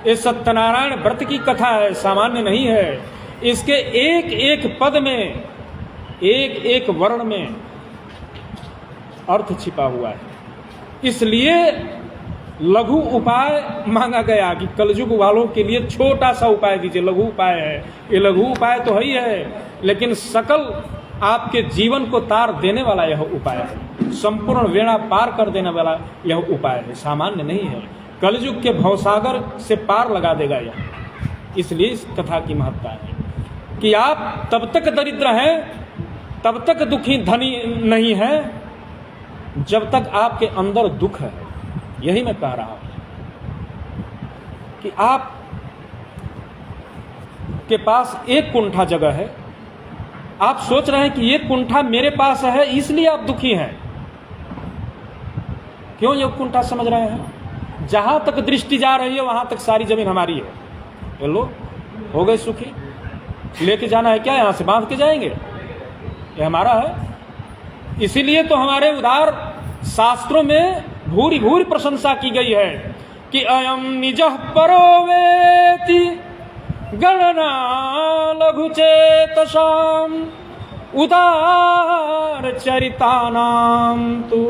ये सत्यनारायण व्रत की कथा है, सामान्य नहीं है। इसके एक एक पद में, एक एक वर्ण में अर्थ छिपा हुआ है। इसलिए लघु उपाय मांगा गया कि कलयुग वालों के लिए छोटा सा उपाय दीजिए, लघु उपाय है। ये लघु उपाय तो है ही है, लेकिन सकल आपके जीवन को तार देने वाला यह उपाय है, संपूर्ण वेणा पार कर देने वाला यह उपाय है, सामान्य नहीं है। कलयुग के भवसागर से पार लगा देगा यह। इसलिए इस कथा की महत्ता है कि आप तब तक दरिद्र हैं, तब तक दुखी धनी नहीं है, जब तक आपके अंदर दुख है। यही मैं कह रहा हूं कि आप के पास एक कुंठा जगह है, आप सोच रहे हैं कि ये कुंठा मेरे पास है, इसलिए आप दुखी हैं। क्यों ये कुंठा समझ रहे हैं? जहां तक दृष्टि जा रही है वहां तक सारी जमीन हमारी है। बोलो, हो गए सुखी? लेके जाना है क्या? यहां से बांध के जाएंगे? ये हमारा है। इसीलिए तो हमारे उदार शास्त्रों में भूरी भूरी प्रशंसा की गई है कि अयम निजः परो वेति गणना लघु चेतसाम उदार चरितानाम तु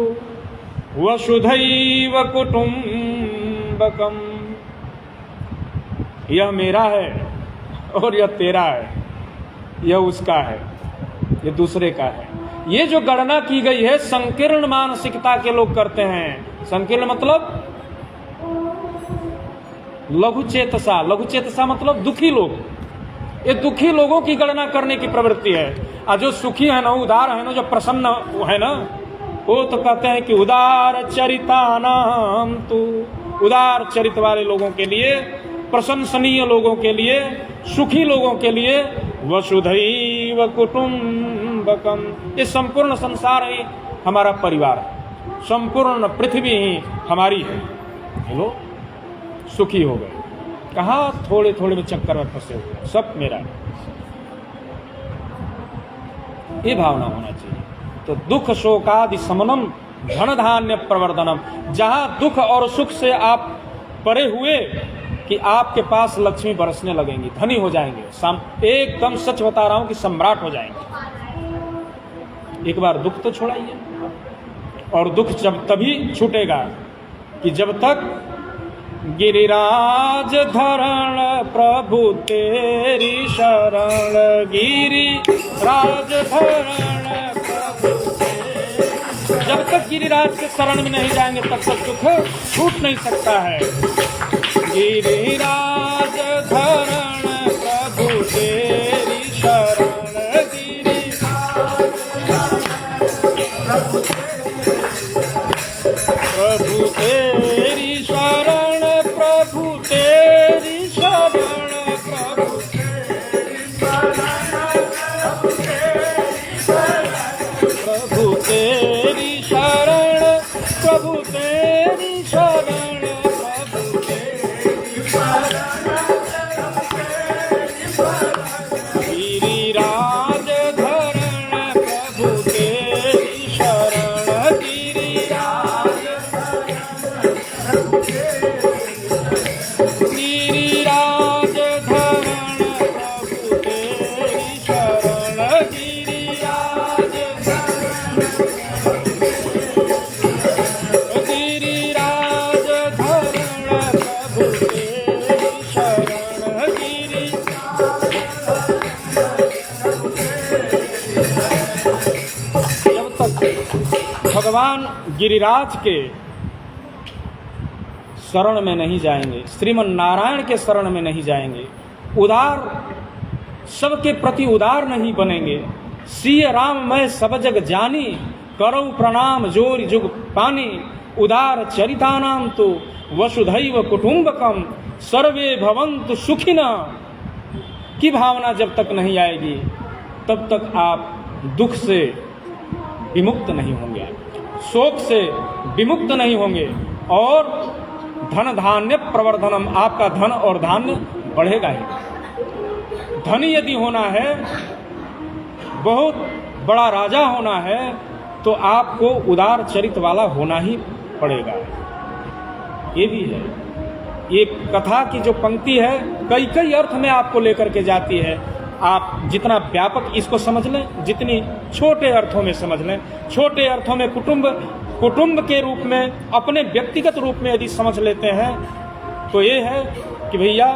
वसुधैव कुटुंबकम। यह मेरा है और यह तेरा है, यह उसका है, यह दूसरे का है। ये जो गणना की गई है संकीर्ण मानसिकता के लोग करते हैं। संकीर्ण मतलब लघु चेतसा, लघु चेतसा मतलब दुखी लोग। ये दुखी लोगों की गणना करने की प्रवृत्ति है। और जो सुखी है ना, उदार है ना, जो प्रसन्न है ना, वो तो कहते हैं कि उदार चरितानाम तु, उदार चरित वाले लोगों के लिए, प्रशंसनीय लोगों के लिए, सुखी लोगों के लिए वसुधैव कुटुंबकम। ये संपूर्ण संसार ही हमारा परिवार है, संपूर्ण पृथ्वी ही हमारी है। हेलो, सुखी हो गए। कहाँ थोड़े थोड़े में चक्कर में फंसे हुए, सब मेरा है। ये भावना होना चाहिए। तो दुख शोकादि समनम धन धान्य प्रवर्धनम, जहां दुख और सुख से आप परे हुए कि आपके पास लक्ष्मी बरसने लगेंगी, धनी हो जाएंगे, एकदम सच बता रहा हूं कि सम्राट हो जाएंगे। एक बार दुख तो छोड़ाइए। और दुख जब तभी छूटेगा कि जब तक गिरिराज धरण प्रभु तेरी शरण, गिरिराज धरण प्रभु तेरी। जब तक गिरिराज के शरण में नहीं जाएंगे तब तक दुख छूट नहीं सकता है। गिरिराज धरण प्रभु तेरी शरण, प्रभु तेरी शरण, प्रभु तेरी शरण, प्रभु तेरी शरण, प्रभु तेरी शरण, प्रभु तेरी शरण, प्रभु तेरी शरण, गिरिराज धरण प्रभु तेरी शरण, गिरिराज गिरिराज धरण प्रभु तेरी शरण, गिरिराज गिरिराज धरण प्रभु तेरी शरण, जब तक भगवान गिरिराज के शरण में नहीं जाएंगे, श्रीमन नारायण के शरण में नहीं जाएंगे, उदार सबके प्रति उदार नहीं बनेंगे, सिय राम मैं सब जग जानी, करौ प्रणाम जोरि जुग पानी, उदार चरितानाम तो वसुधैव कुटुंबकम, सर्वे भवन्तु सुखिना की भावना जब तक नहीं आएगी तब तक आप दुख से विमुक्त नहीं होंगे। शोक से विमुक्त नहीं होंगे और धन धान्य प्रवर्धनम, आपका धन और धान्य बढ़ेगा ही। धनी यदि होना है, बहुत बड़ा राजा होना है, तो आपको उदार चरित्र वाला होना ही पड़ेगा। ये भी है। ये कथा की जो पंक्ति है कई कई अर्थ में आपको लेकर के जाती है। आप जितना व्यापक इसको समझ लें, जितनी छोटे अर्थों में समझ लें, छोटे अर्थों में कुटुंब के रूप में, अपने व्यक्तिगत रूप में यदि समझ लेते हैं तो ये है कि भैया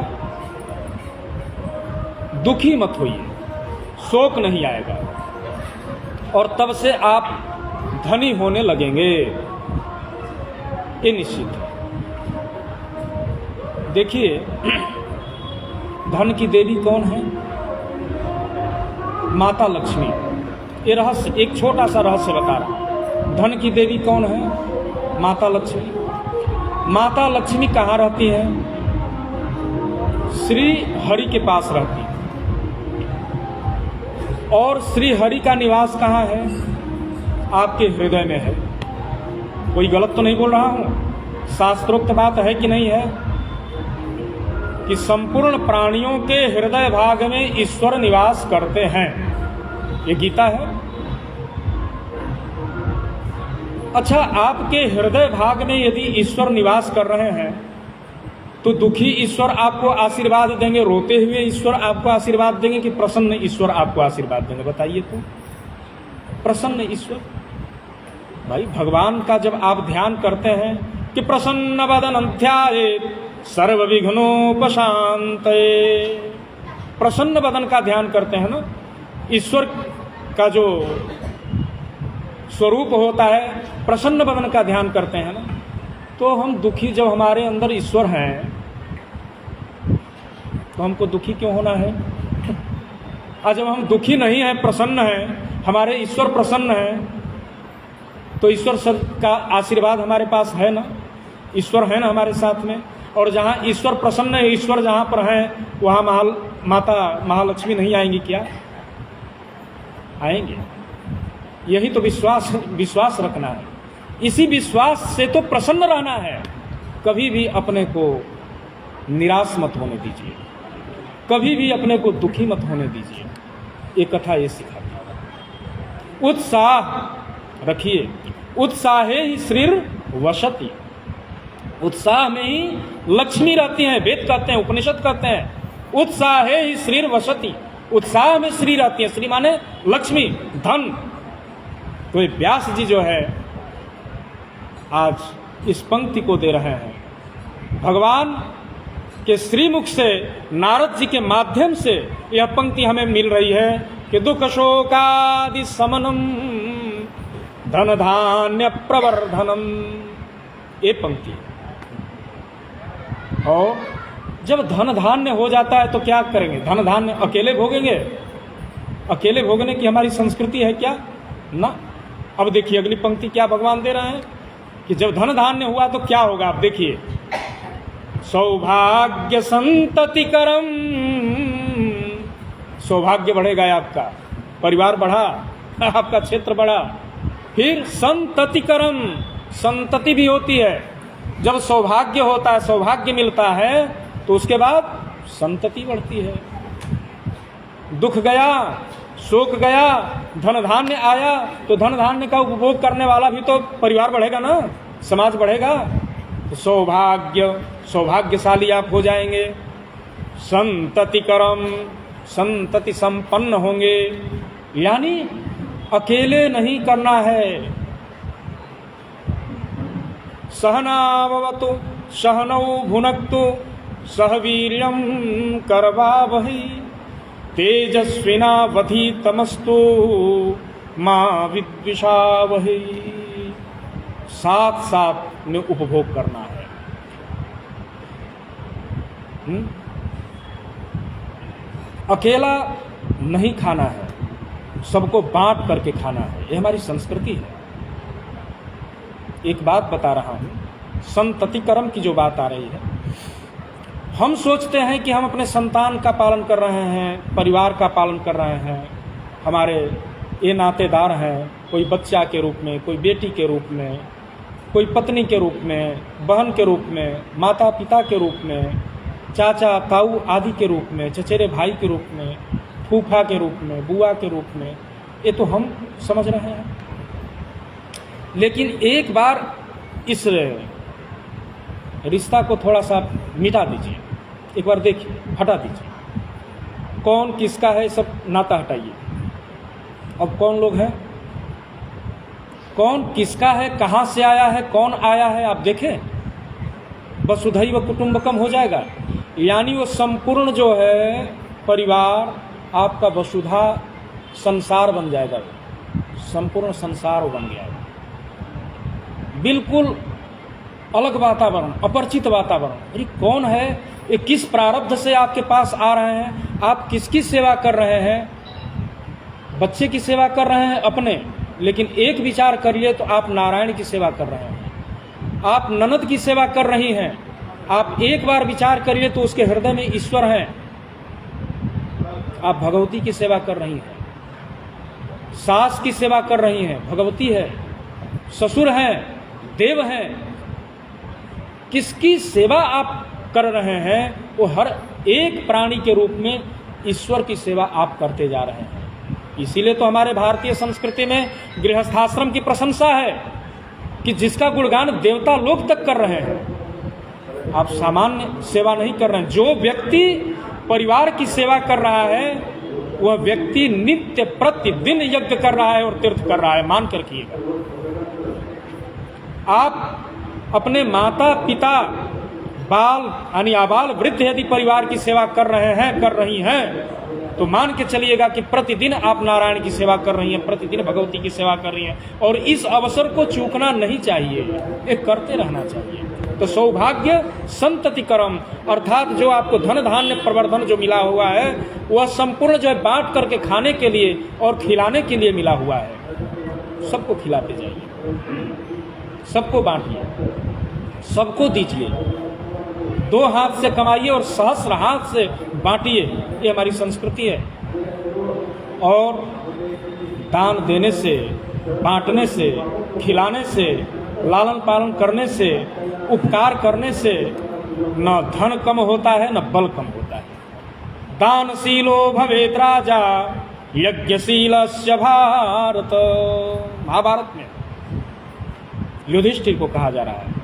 दुखी मत होइए, शोक नहीं आएगा और तब से आप धनी होने लगेंगे, ये निश्चित है। देखिए, धन की देवी कौन है? माता लक्ष्मी। ये रहस्य, एक छोटा सा रहस्य बता रहा हूं। धन की देवी कौन है? माता लक्ष्मी। माता लक्ष्मी कहाँ रहती है? श्री हरि के पास रहती है। और श्री हरि का निवास कहाँ है? आपके हृदय में है। कोई गलत तो नहीं बोल रहा हूं? शास्त्रोक्त बात है कि नहीं है कि संपूर्ण प्राणियों के हृदय भाग में ईश्वर निवास करते हैं। ये गीता है। अच्छा, आपके हृदय भाग में यदि ईश्वर निवास कर रहे हैं तो दुखी ईश्वर आपको आशीर्वाद देंगे, रोते हुए ईश्वर आपको आशीर्वाद देंगे कि प्रसन्न ईश्वर आपको आशीर्वाद देंगे? बताइए तो। प्रसन्न ईश्वर। भाई, भगवान का जब आप ध्यान करते हैं कि प्रसन्न वदनं ध्यायेत् सर्व विघ्नोपशान्तये, प्रसन्न वदन का ध्यान करते हैं ना, ईश्वर का जो स्वरूप होता है प्रसन्न वदन का ध्यान करते हैं ना, तो हम दुखी, जब हमारे अंदर ईश्वर हैं तो हमको दुखी क्यों होना है? और जब हम दुखी नहीं हैं, प्रसन्न हैं, हमारे ईश्वर प्रसन्न हैं, तो ईश्वर सब का आशीर्वाद हमारे पास है ना, ईश्वर है ना हमारे साथ में। और जहाँ ईश्वर प्रसन्न है, ईश्वर जहाँ पर हैं, वहाँ माता महालक्ष्मी नहीं आएंगी क्या? आएंगे। यही तो विश्वास रखना है। इसी विश्वास से तो प्रसन्न रहना है। कभी भी अपने को निराश मत होने दीजिए, कभी भी अपने को दुखी मत होने दीजिए। ये कथा ये सिखाती है। उत्साह रखिए। उत्साहे ही श्रीर वसति। उत्साह में ही लक्ष्मी रहती हैं। वेद कहते हैं, उपनिषद कहते हैं, उत्साहे ही श्रीर वसति। उत्साह में श्री रहती है। श्री माने लक्ष्मी, धन। तो ये व्यास जी जो है आज इस पंक्ति को दे रहे हैं। भगवान के श्रीमुख से, नारद जी के माध्यम से यह पंक्ति हमें मिल रही है कि दुख शोकादि समनम धन धान्य प्रवर्धनम। ये पंक्ति। और जब धन धान्य हो जाता है तो क्या करेंगे? धन धान्य अकेले भोगेंगे? अकेले भोगने की हमारी संस्कृति है क्या? ना। अब देखिए अगली पंक्ति क्या भगवान दे रहे हैं कि जब धन धान्य हुआ तो क्या होगा? आप देखिए, सौभाग्य संतति करम। सौभाग्य बढ़ेगा आपका, परिवार बढ़ा, आपका क्षेत्र बढ़ा। फिर संतति करम, संतति भी होती है। जब सौभाग्य होता है, सौभाग्य मिलता है, तो उसके बाद संतति बढ़ती है। दुख गया, शोक गया, धन धान्य आया, तो धन धान्य का उपभोग करने वाला भी तो परिवार बढ़ेगा ना, समाज बढ़ेगा। तो सौभाग्यशाली आप हो जाएंगे। संतति करम, संतति संपन्न होंगे। यानी अकेले नहीं करना है। सहनाववतु सहनौ भुनक्तु सह वीर्यं करवावहै तेजस्विनावधीतमस्तु मा विद्विषावहै। साथ साथ में उपभोग करना है। अकेला नहीं खाना है, सबको बांट करके खाना है। ये हमारी संस्कृति है। एक बात बता रहा हूं, संतति कर्म की जो बात आ रही है, हम सोचते हैं कि हम अपने संतान का पालन कर रहे हैं, परिवार का पालन कर रहे हैं, हमारे ये नातेदार हैं, कोई बच्चा के रूप में, कोई बेटी के रूप में, कोई पत्नी के रूप में, बहन के रूप में, माता पिता के रूप में, चाचा ताऊ आदि के रूप में, चचेरे भाई के रूप में, फूफा के रूप में, बुआ के रूप में, ये तो हम समझ रहे हैं। लेकिन एक बार इस रिश्ता को थोड़ा सा मिटा दीजिए, एक बार देखिए, हटा दीजिए, कौन किसका है सब नाता हटाइए। अब कौन लोग हैं, कौन किसका है, कहाँ से आया है, कौन आया है, आप देखें, वसुधैव कुटुंबकम हो जाएगा। यानी वो संपूर्ण जो है परिवार आपका वसुधा संसार बन जाएगा, संपूर्ण संसार वो बन गया, बिल्कुल अलग वातावरण, अपरिचित वातावरण। अरे कौन है, ये किस प्रारब्ध से आपके पास आ रहे हैं, आप किसकी सेवा कर रहे हैं, बच्चे की सेवा कर रहे हैं अपने, लेकिन एक विचार करिए तो आप नारायण की सेवा कर रहे हैं, आप ननद की सेवा कर रही हैं। आप एक बार विचार करिए तो उसके हृदय में ईश्वर हैं, आप भगवती की सेवा कर रही हैं, सास की सेवा कर रही हैं, भगवती है, ससुर हैं, देव हैं, किसकी सेवा आप कर रहे हैं, वो हर एक प्राणी के रूप में ईश्वर की सेवा आप करते जा रहे हैं। इसीलिए तो हमारे भारतीय संस्कृति में गृहस्थाश्रम की प्रशंसा है कि जिसका गुणगान देवता लोग तक कर रहे हैं। आप सामान्य सेवा नहीं कर रहे हैं। जो व्यक्ति परिवार की सेवा कर रहा है वह व्यक्ति नित्य प्रतिदिन यज्ञ कर रहा है और तीर्थ कर रहा है, मान कर रखिएगा। आप अपने माता पिता बाल यानी आबाल वृद्ध यदि परिवार की सेवा कर रहे हैं, कर रही हैं, तो मान के चलिएगा कि प्रतिदिन आप नारायण की सेवा कर रही हैं, प्रतिदिन भगवती की सेवा कर रही हैं, और इस अवसर को चूकना नहीं चाहिए, ये करते रहना चाहिए। तो सौभाग्य संतति कर्म, अर्थात जो आपको धन धान्य प्रवर्धन जो मिला हुआ है वह संपूर्ण जो है बांट करके खाने के लिए और खिलाने के लिए मिला हुआ है। सबको खिलाते जाइए, सबको बांटिए, सबको दीजिए, 2 हाथ से कमाइए और सहस्र हाथ से बांटिए, ये हमारी संस्कृति है। और दान देने से, बांटने से, खिलाने से, लालन पालन करने से, उपकार करने से न धन कम होता है न बल कम होता है। दानशीलो भवेत् राजा यज्ञशीलस्य भारत, महाभारत में युधिष्ठिर को कहा जा रहा है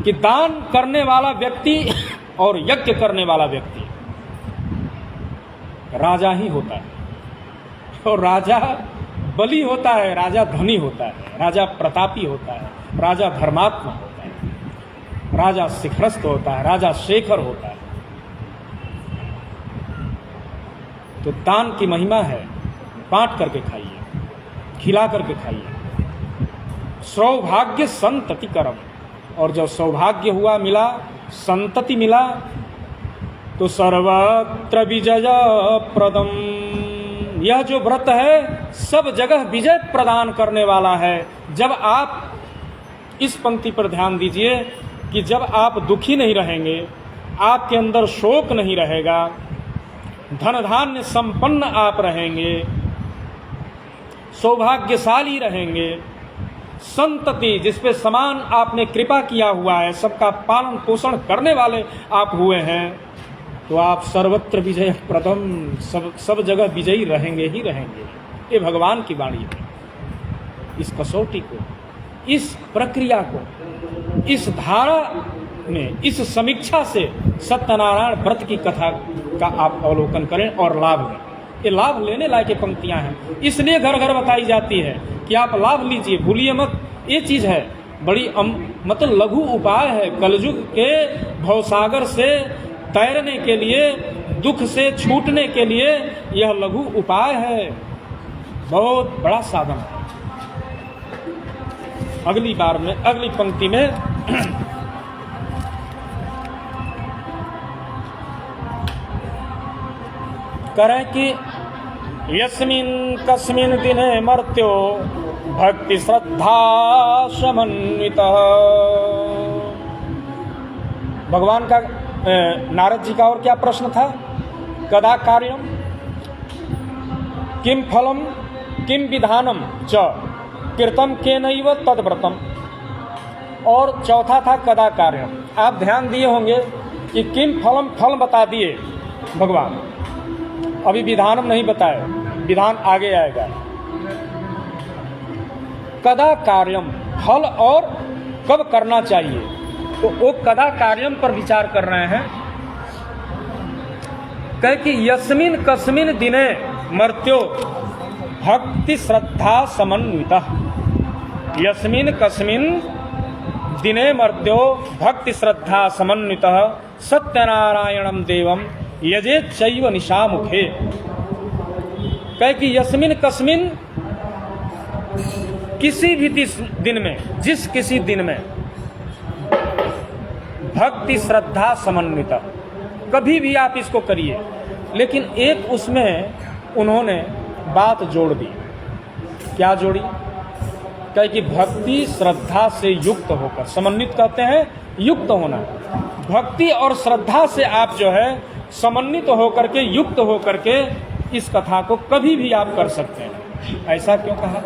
कि दान करने वाला व्यक्ति और यज्ञ करने वाला व्यक्ति राजा ही होता है। और राजा बली होता है, राजा धनी होता है, राजा प्रतापी होता है, राजा धर्मात्मा होता है, राजा शिखरस्थ होता है, राजा शेखर होता है। तो दान की महिमा है, बांट करके खाइए, खिला करके खाइए। सौभाग्य संतति कर्म, और जब सौभाग्य हुआ, मिला, संतति मिला, तो सर्वत्र विजय प्रदम, यह जो व्रत है सब जगह विजय प्रदान करने वाला है। जब आप इस पंक्ति पर ध्यान दीजिए कि जब आप दुखी नहीं रहेंगे, आपके अंदर शोक नहीं रहेगा, धन धान्य संपन्न आप रहेंगे, सौभाग्यशाली रहेंगे, संतति जिस पे समान आपने कृपा किया हुआ है, सबका पालन पोषण करने वाले आप हुए हैं, तो आप सर्वत्र विजय प्रथम, सब जगह विजयी रहेंगे ही रहेंगे। ये भगवान की वाणी है। इस कसौटी को, इस प्रक्रिया को, इस धारा में, इस समीक्षा से सत्यनारायण व्रत की कथा का आप अवलोकन करें और लाभ लें। ये लाभ लेने लायक पंक्तियां हैं, इसलिए घर घर बताई जाती है कि आप लाभ लीजिए, भूलिए मत। ये चीज़ है बड़ी मतलब लघु उपाय है कलयुग के भवसागर से तैरने के लिए, दुख से छूटने के लिए यह लघु उपाय है, बहुत बड़ा साधन है। अगली बार में, अगली पंक्ति में करें कि यस्मिन् कस्मिन् दिने मर्त्यो भक्ति श्रद्धा समन्वितः। भगवान का नारद जी का और क्या प्रश्न था? कदा कार्यम किम फलम किम विधानम च कृतम केनैव तद्व्रतम, और चौथा था कदा कार्यम। आप ध्यान दिए होंगे कि किम फलम, फल बता दिए भगवान, अभी विधानम नहीं बताए, विधान आगे आएगा। कदा कार्यम, फल और कब करना चाहिए, तो वो कदा कार्यम पर विचार कर रहे हैं। कहे कि यस्मिन कस्मिन दिने मर्त्यो भक्ति श्रद्धा समन्वितः, यस्मिन कस्मिन दिने मर्त्यो भक्ति श्रद्धा समन्वितः सत्यनारायणम देवम यजे चैव निशामुखे। कहे कि यस्मिन कस्मिन, किसी भी दिन में, जिस किसी दिन में भक्ति श्रद्धा समन्वित, कभी भी आप इसको करिए। लेकिन एक उसमें उन्होंने बात जोड़ दी। क्या जोड़ी? कहे कि भक्ति श्रद्धा से युक्त होकर, समन्वित कहते हैं युक्त होना, भक्ति और श्रद्धा से आप जो है समन्वित होकर के, युक्त होकर के इस कथा को कभी भी आप कर सकते हैं। ऐसा क्यों कहा?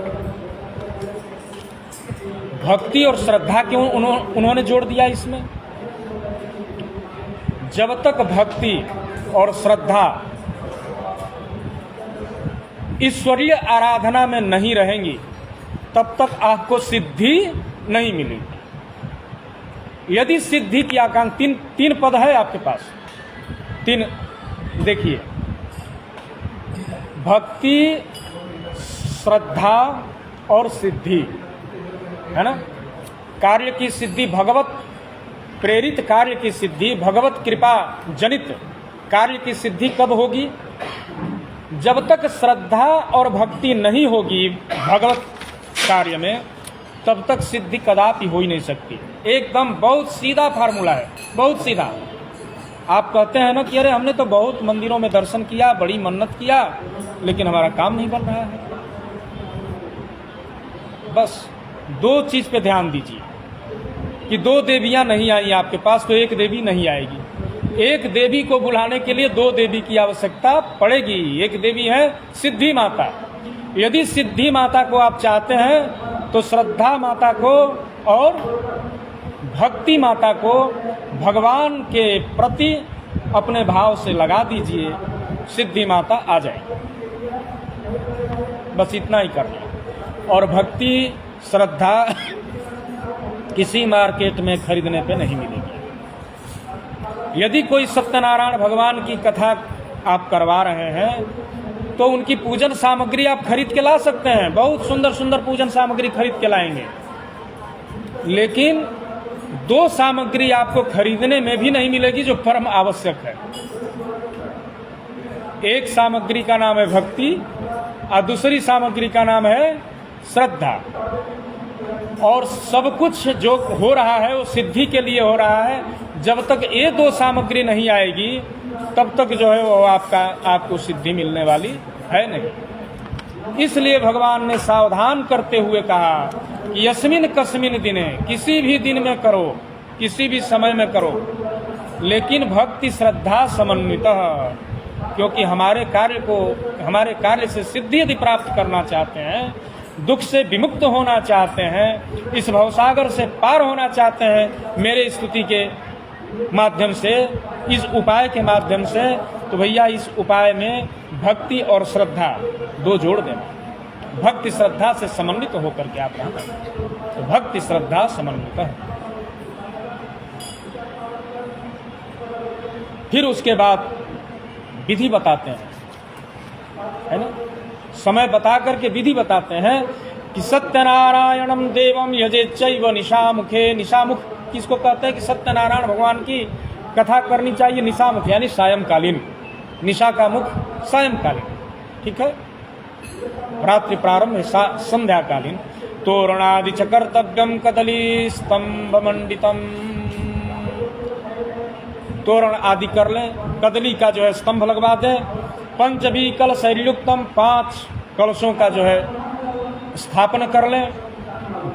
भक्ति और श्रद्धा क्यों उन्होंने जोड़ दिया इसमें? जब तक भक्ति और श्रद्धा ईश्वरीय आराधना में नहीं रहेंगी, तब तक आपको सिद्धि नहीं मिलेगी। यदि सिद्धि की आकांक्षा, तीन पद है आपके पास, तीन देखिए, भक्ति, श्रद्धा और सिद्धि, है ना। कार्य की सिद्धि, भगवत प्रेरित कार्य की सिद्धि, भगवत कृपा जनित कार्य की सिद्धि कब होगी? जब तक श्रद्धा और भक्ति नहीं होगी भगवत कार्य में, तब तक सिद्धि कदापि हो ही नहीं सकती। एकदम बहुत सीधा फार्मूला है, बहुत सीधा। आप कहते हैं ना कि अरे हमने तो बहुत मंदिरों में दर्शन किया, बड़ी मन्नत किया, लेकिन हमारा काम नहीं बन रहा है। बस दो चीज पे ध्यान दीजिए कि दो देवियां नहीं आई आपके पास, तो एक देवी नहीं आएगी। एक देवी को बुलाने के लिए दो देवी की आवश्यकता पड़ेगी। एक देवी है सिद्धि माता। यदि सिद्धि माता को आप चाहते हैं तो श्रद्धा माता को और भक्ति माता को भगवान के प्रति अपने भाव से लगा दीजिए, सिद्धि माता आ जाएगी। बस इतना ही करना। और भक्ति श्रद्धा किसी मार्केट में खरीदने पे नहीं मिलेगी। यदि कोई सत्यनारायण भगवान की कथा आप करवा रहे हैं तो उनकी पूजन सामग्री आप खरीद के ला सकते हैं, बहुत सुंदर सुंदर पूजन सामग्री खरीद के लाएंगे। लेकिन दो सामग्री आपको खरीदने में भी नहीं मिलेगी जो परम आवश्यक है। एक सामग्री का नाम है भक्ति और दूसरी सामग्री का नाम है श्रद्धा। और सब कुछ जो हो रहा है वो सिद्धि के लिए हो रहा है। जब तक ये दो सामग्री नहीं आएगी तब तक जो है वो आपको सिद्धि मिलने वाली है नहीं। इसलिए भगवान ने सावधान करते हुए कहा कि यस्मिन कस्मिन दिने, किसी भी दिन में करो, किसी भी समय में करो, लेकिन भक्ति श्रद्धा समन्वितः, क्योंकि हमारे कार्य से सिद्धि यदि प्राप्त करना चाहते हैं, दुख से विमुक्त होना चाहते हैं, इस भवसागर से पार होना चाहते हैं मेरे स्तुति के माध्यम से, इस उपाय के माध्यम से, तो भैया इस उपाय में भक्ति और श्रद्धा दो जोड़ देना। भक्ति श्रद्धा से समन्वित होकर के आप रहना, तो भक्ति श्रद्धा समन्वित है। फिर उसके बाद विधि बताते हैं, है ना, समय बता करके विधि बताते हैं कि सत्यनारायणम देवम यजे चैव निशामुखे। निशामुख किसको कहते हैं? कि सत्यनारायण भगवान की कथा करनी चाहिए निशामुख, यानी सायंकालीन। निशा का मुख सायंकालीन, ठीक है। रात्रि प्रारंभ संध्याकालीन। तोरणादि च कर्तव्यम कदली स्तंभ मंडितम। तोरण आदि कर लें, कदली का जो है स्तंभ लगवा दें। पंचभी कलश युक्तम, 5 कलशों का जो है स्थापन कर लें।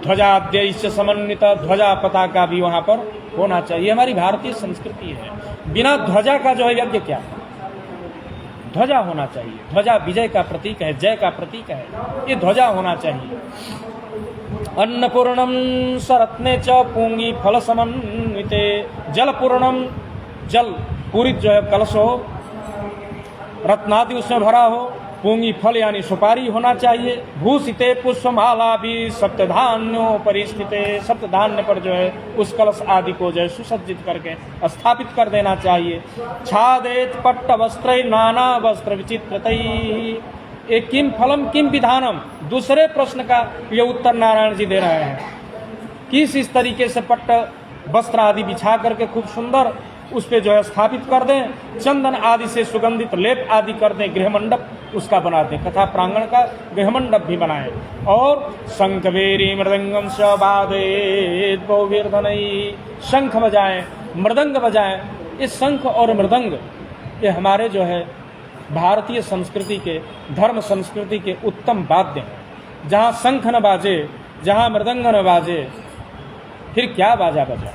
ध्वजाद्य से समन्वित, ध्वजा पताका भी वहाँ पर होना चाहिए। हमारी भारतीय संस्कृति है, बिना ध्वजा का जो है यज्ञ क्या? ध्वजा होना चाहिए। ध्वजा विजय का प्रतीक है, जय का प्रतीक है, ये ध्वजा होना चाहिए। अन्नपूर्णम सरत्ने च पूंगी फल समन्विते, जल पूर्णम, जल पूरित जो है कलश हो, रत्नादि उसमें भरा हो, पूंगी फल यानी सुपारी होना चाहिए। भूषिते पुष्पमाला भी सप्तधान्यों परिस्थिते, सप्तधान्य पर जो है उस कलश आदि को जो है सुसज्जित करके स्थापित कर देना चाहिए। छादेत पट्ट वस्त्र नाना वस्त्र विचित्रतैः, एक किम फलम किम विधानम, दूसरे प्रश्न का ये उत्तर नारायण जी दे रहे हैं। किस इस तरीके से पट्ट वस्त्र आदि बिछा करके खूब सुंदर उस पे जो है स्थापित कर दें, चंदन आदि से सुगंधित लेप आदि कर दें, गृह मंडप उसका बना दें, कथा प्रांगण का गृह मंडप भी बनाएं। और शंख बेरी मृदंगम च वादयेत् बहुभिर्धनैः, शंख बजाएं, मृदंग बजाएं। ये शंख और मृदंग ये हमारे जो है भारतीय संस्कृति के, धर्म संस्कृति के उत्तम वाद्य हैं। जहाँ शंख न बाजे, जहाँ मृदंग न बाजे, फिर क्या बाजा बजा।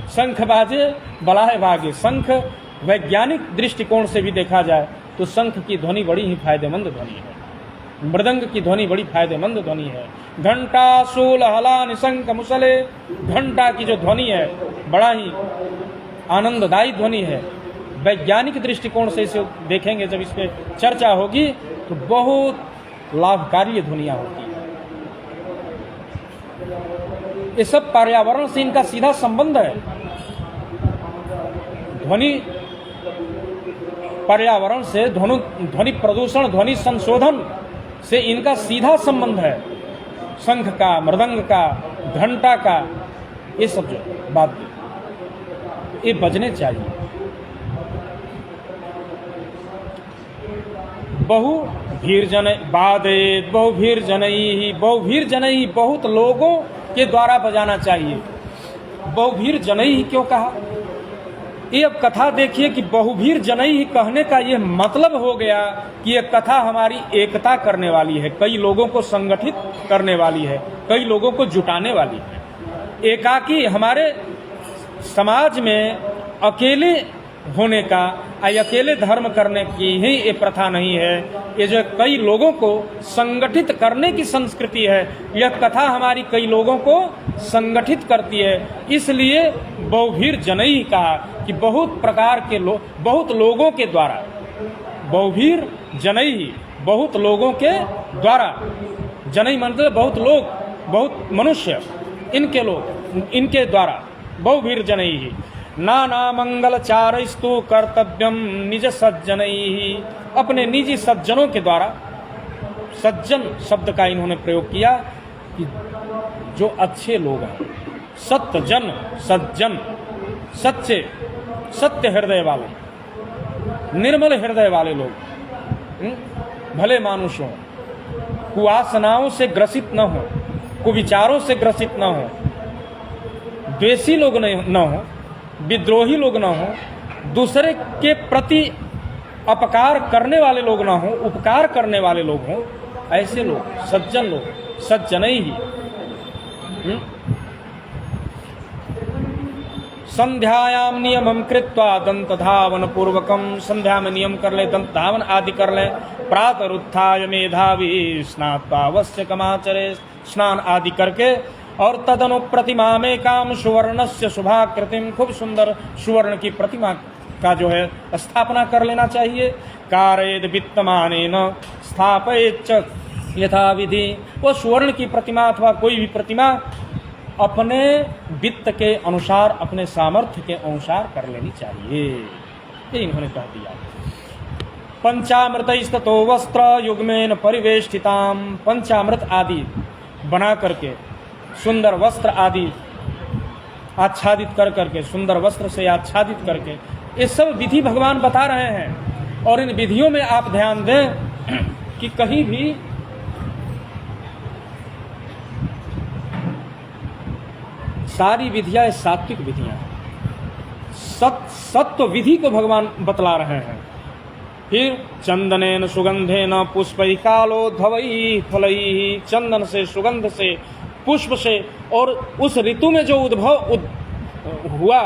शंख बाजे बलाए भागे। शंख वैज्ञानिक दृष्टिकोण से भी देखा जाए तो शंख की ध्वनि बड़ी ही फायदेमंद ध्वनि है, मृदंग की ध्वनि बड़ी फायदेमंद ध्वनि है। घंटा शूल हला निशंक मुसले, घंटा की जो ध्वनि है बड़ा ही आनंददायी ध्वनि है। वैज्ञानिक दृष्टिकोण से इसे देखेंगे, जब इस पर चर्चा होगी तो बहुत लाभकारी ध्वनियाँ होती है। ये सब पर्यावरण से इनका सीधा संबंध है। ध्वनि पर्यावरण से, ध्वनि प्रदूषण, ध्वनि संशोधन से इनका सीधा संबंध है। शंख का, मृदंग का, घंटा का, ये सब जो बात ये बजने चाहिए। बहुभीर जनई, बहुत लोगों के द्वारा बजाना चाहिए। बहुभीर जनई क्यों कहा? ये अब कथा देखिए कि बहुभीर जनई कहने का ये मतलब हो गया कि ये कथा हमारी एकता करने वाली है, कई लोगों को संगठित करने वाली है, कई लोगों को जुटाने वाली है। एकाकी हमारे समाज में अकेले होने का, अकेले धर्म करने की ही ये प्रथा नहीं है। ये जो कई लोगों को संगठित करने की संस्कृति है, यह कथा हमारी कई लोगों को संगठित करती है। इसलिए बहुभीर जनई कहा कि बहुत प्रकार के बहुत लोगों के द्वारा, बहुभीर जनई, बहुत लोगों के द्वारा, जनई मतलब बहुत लोग, बहुत मनुष्य, इनके द्वारा बहुभीर जनई। नाना मंगल चारस्तु कर्तव्यम निज सज्जनई, अपने निजी सज्जनों के द्वारा, सज्जन शब्द का इन्होंने प्रयोग किया कि जो अच्छे लोग हैं, सत्यजन, सज्जन, सच्चे, सत्य हृदय वाले, निर्मल हृदय वाले लोग, भले मानुष हों, कुवासनाओं से ग्रसित न हो, कुविचारों से ग्रसित न हो, द्वेषी लोग न हो, विद्रोही लोग ना हो, दूसरे के प्रति अपकार करने वाले लोग ना हो, उपकार करने वाले लोग हों, ऐसे लोग, सज्जन लोग, सज्जनई ही। संध्यायाम नियमम कृत्वा दंत धावन पूर्वकम, संध्या में नियम कर ले, दंत धावन आदि कर ले। प्रातरुत्थाय मेधावी स्नात्वा आवश्यकमाचरे, स्नान आदि करके, और तदनु प्रतिमा में काम सुवर्णस्य शुभाकृतिम, खूब सुंदर सुवर्ण की प्रतिमा का जो है स्थापना कर लेना चाहिए। कारयेद वित्तमानेन स्थापयेच्च यथा विधि, वो सुवर्ण की प्रतिमा अथवा कोई भी प्रतिमा अपने वित्त के अनुसार, अपने सामर्थ्य के अनुसार कर लेनी चाहिए, ये इन्होंने कह दिया। पंचामृतस्ततो वस्त्र युग्मेन परिवेष्टिताम, पंचामृत आदि बना करके, सुंदर वस्त्र आदि आच्छादित कर करके, सुंदर वस्त्र से आच्छादित करके, ये सब विधि भगवान बता रहे हैं। और इन विधियों में आप ध्यान दें कि कहीं भी सारी विधियां सात्विक विधियां हैं, सत्व विधि को भगवान बतला रहे हैं। फिर चंदनेन सुगंधेन पुष्पै कालोद्भवै फलै, चंदन से, सुगंध से, पुष्प से, और उस ऋतु में जो हुआ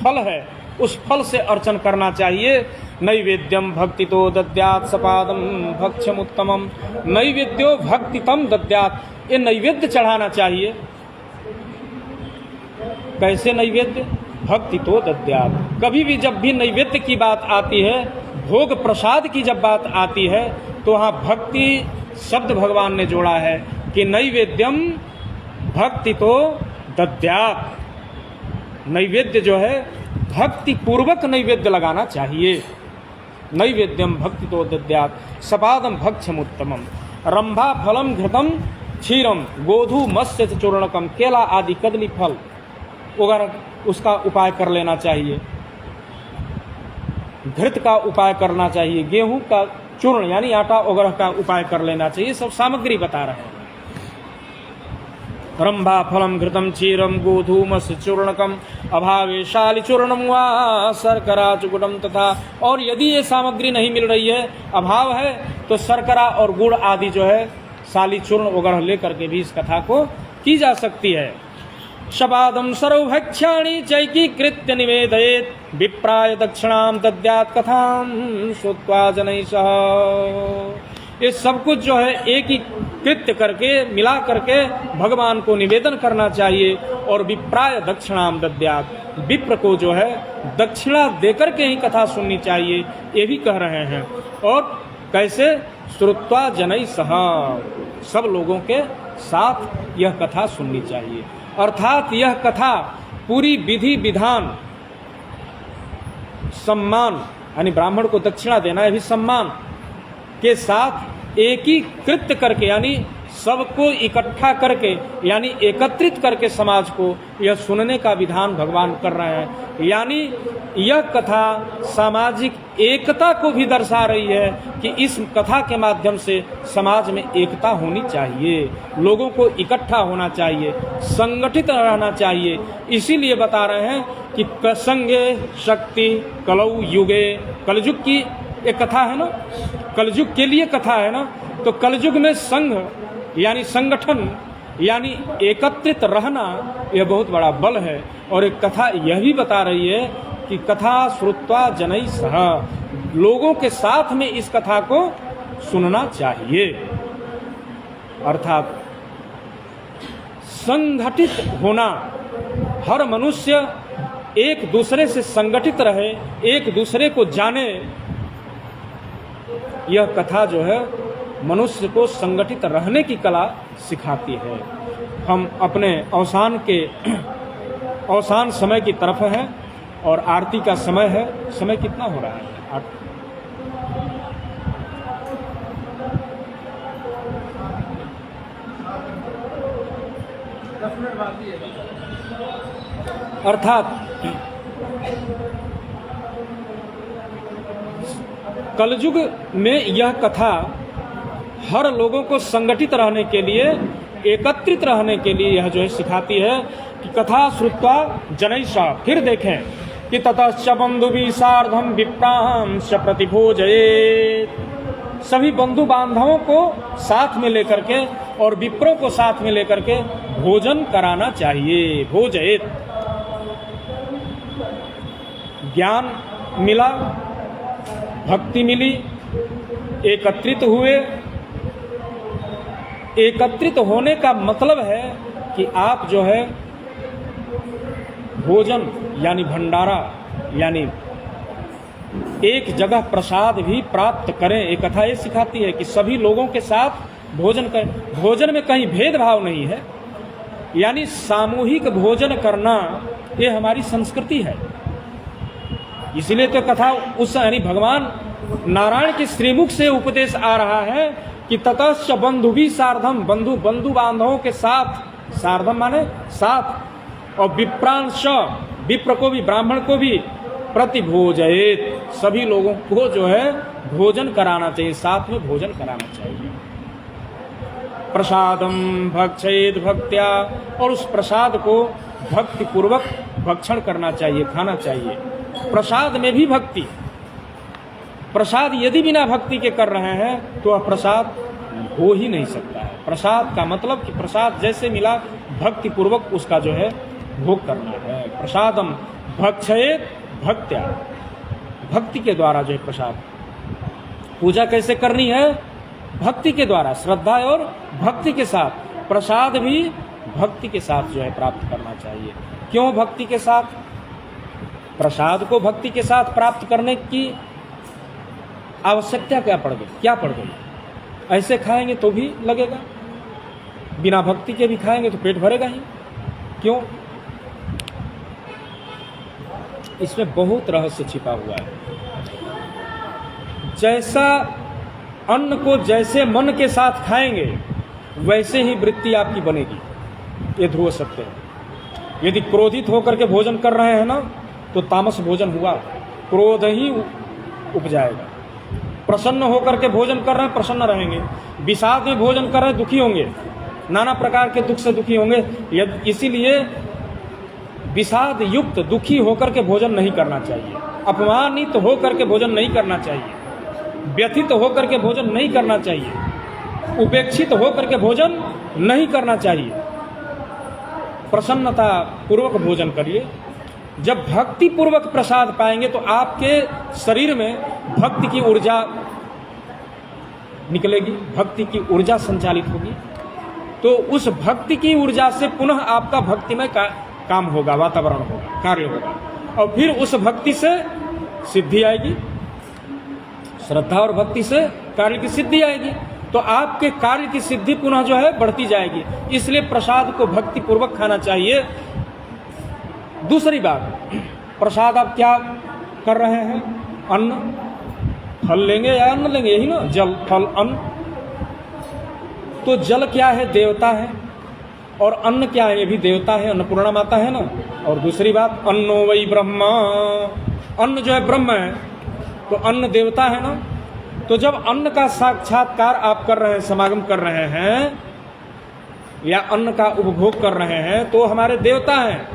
फल है, उस फल से अर्चन करना चाहिए। नैवेद्यम भक्ति तो दद्यात् सपादम भक्ष्यमुत्तमम। नैवेद्यो भक्तितम दद्यात्, ये नैवेद्य चढ़ाना चाहिए। कैसे नैवेद्य? भक्ति तो दद्यात्। कभी भी जब भी नैवेद्य की बात आती है, भोग प्रसाद की जब बात आती है, तो वहाँ भक्ति शब्द भगवान ने जोड़ा है कि नैवेद्यम भक्ति तो दद्यात्। नैवेद्य जो है भक्ति पूर्वक नैवेद्य लगाना चाहिए। नैवेद्यम भक्ति तो दद्यात् सपादम भक्ष्यमुत्तमम। रंभा फलम घृतम क्षीरम गोधु मत्स्य चूर्णकम। केला आदि कदली फल वगैरह उसका उपाय कर लेना चाहिए। घृत का उपाय करना चाहिए। गेहूं का चूर्ण यानी आटा वगैरह का उपाय कर लेना चाहिए। सब सामग्री बता रहे हैं। रंभा फलम घृतम क्षीरम गोधू मत्स्य चूर्णकम अभावे शाली चूर्णम वा शर्करा चुकुटम तथा। और यदि ये सामग्री नहीं मिल रही है, अभाव है, तो शर्करा और गुड़ आदि जो है शाली चूर्ण वगैरह लेकर के भी इस कथा को की जा सकती है। शपादम सर्वभक्ष्याणि चैकीकृत्य निवेदयेत् विप्राय दक्षिणाम दद्यात् कथाम श्रुत्वा जनैः सह। ये सब कुछ जो है एक ही कृत्य करके मिला करके भगवान को निवेदन करना चाहिए। और विप्राय दक्षिणाम दद्यात्, विप्र को जो है दक्षिणा देकर के ही कथा सुननी चाहिए, ये भी कह रहे हैं। और कैसे? श्रुत्वा जनैः सह, सब लोगों के साथ यह कथा सुननी चाहिए। अर्थात यह कथा पूरी विधि विधान सम्मान, यानी ब्राह्मण को दक्षिणा देना, यह भी सम्मान के साथ एकीकृत करके, यानी सबको इकट्ठा करके, यानी एकत्रित करके समाज को यह सुनने का विधान भगवान कर रहे हैं। यानी यह कथा सामाजिक एकता को भी दर्शा रही है कि इस कथा के माध्यम से समाज में एकता होनी चाहिए, लोगों को इकट्ठा होना चाहिए, संगठित रहना चाहिए। इसीलिए बता रहे हैं कि संगे शक्ति कलौ युगे, कलयुग की एक कथा है ना, कलयुग के लिए कथा है ना। तो कलयुग में संघ यानी संगठन यानी एकत्रित रहना, यह बहुत बड़ा बल है। और एक कथा यह भी बता रही है कि कथा श्रुत्वा जनैः सह, लोगों के साथ में इस कथा को सुनना चाहिए। अर्थात संगठित होना, हर मनुष्य एक दूसरे से संगठित रहे, एक दूसरे को जाने। यह कथा जो है मनुष्य को संगठित रहने की कला सिखाती है। हम अपने अवसान समय की तरफ हैं और आरती का समय है। समय कितना हो रहा है? अर्थात कलयुग में यह कथा हर लोगों को संगठित रहने के लिए, एकत्रित रहने के लिए यह जो है सिखाती है कि कथा श्रुत्वा जनैः सह। फिर देखें कि ततश्च बंधुभिः सार्धं विप्रांश्च प्रतिभोजयेत्, सभी बंधु बांधवों को साथ में लेकर के और विप्रों को साथ में लेकर के भोजन कराना चाहिए। भोजयेत्, ज्ञान मिला, भक्ति मिली, एकत्रित हुए। एकत्रित होने का मतलब है कि आप जो है भोजन यानी भंडारा यानी एक जगह प्रसाद भी प्राप्त करें। एक कथा ये सिखाती है कि सभी लोगों के साथ भोजन करें। भोजन में कहीं भेदभाव नहीं है, यानी सामूहिक भोजन करना ये हमारी संस्कृति है। इसलिए तो कथा उस यानी भगवान नारायण के श्रीमुख से उपदेश आ रहा है कि ततश्च बंधुभिः सार्धम, बंधु बांधवों के साथ, सार्धम माने साथ, और विप्रांश, विप्र को भी, ब्राह्मण को भी, प्रतिभोजयेत्, सभी लोगों को जो है भोजन कराना चाहिए, साथ में भोजन कराना चाहिए। प्रसादम भक्षयेत् भक्त्या, और उस प्रसाद को भक्ति पूर्वक भक्षण करना चाहिए, खाना चाहिए। प्रसाद में भी भक्ति, प्रसाद यदि बिना भक्ति के कर रहे हैं तो वह प्रसाद हो ही नहीं सकता है। प्रसाद का मतलब कि प्रसाद जैसे मिला भक्ति पूर्वक उसका जो है भोग करना है। प्रसादम भक्षयेत् भक्त्या, भक्ति के द्वारा जो है प्रसाद, पूजा कैसे करनी है? भक्ति के द्वारा, श्रद्धा और भक्ति के साथ। प्रसाद भी भक्ति के साथ जो है प्राप्त करना चाहिए। क्यों भक्ति के साथ? प्रसाद को भक्ति के साथ प्राप्त करने की आवश्यकता क्या पड़ गई? ऐसे खाएंगे तो भी लगेगा, बिना भक्ति के भी खाएंगे तो पेट भरेगा ही। क्यों? इसमें बहुत रहस्य छिपा हुआ है। जैसा अन्न को जैसे मन के साथ खाएंगे वैसे ही वृत्ति आपकी बनेगी, ये ध्रुव सत्य है। यदि क्रोधित होकर के भोजन कर रहे हैं ना तो तामस भोजन हुआ, क्रोध ही उपजाएगा। प्रसन्न होकर के भोजन कर रहे हैं, प्रसन्न रहेंगे। विषाद में भोजन कर रहे हैं, दुखी होंगे, नाना प्रकार के दुख से दुखी होंगे। इसीलिए विषाद युक्त दुखी होकर के भोजन नहीं करना चाहिए, अपमानित होकर के भोजन नहीं करना चाहिए, व्यथित होकर के भोजन नहीं करना चाहिए, उपेक्षित होकर के भोजन नहीं करना चाहिए। प्रसन्नता पूर्वक भोजन करिए। जब भक्ति पूर्वक प्रसाद पाएंगे तो आपके शरीर में भक्ति की ऊर्जा निकलेगी, भक्ति की ऊर्जा संचालित होगी। तो उस भक्ति की ऊर्जा से पुनः आपका भक्तिमय काम होगा, वातावरण होगा, कार्य होगा, और फिर उस भक्ति से सिद्धि आएगी। श्रद्धा और भक्ति से कार्य की सिद्धि आएगी, तो आपके कार्य की सिद्धि पुनः जो है बढ़ती जाएगी। इसलिए प्रसाद को भक्ति पूर्वक खाना चाहिए। दूसरी बात, प्रसाद आप क्या कर रहे हैं? अन्न, फल लेंगे या अन्न लेंगे? यही ना, जल, फल, अन्न। तो जल क्या है? देवता है। और अन्न क्या है? ये भी देवता है, अन्नपूर्णा माता है ना। और दूसरी बात, अन्नो वही ब्रह्मा, अन्न जो है ब्रह्म है, तो अन्न देवता है ना। तो जब अन्न का साक्षात्कार आप कर रहे हैं, समागम कर रहे हैं, या अन्न का उपभोग कर रहे हैं, तो हमारे देवता हैं।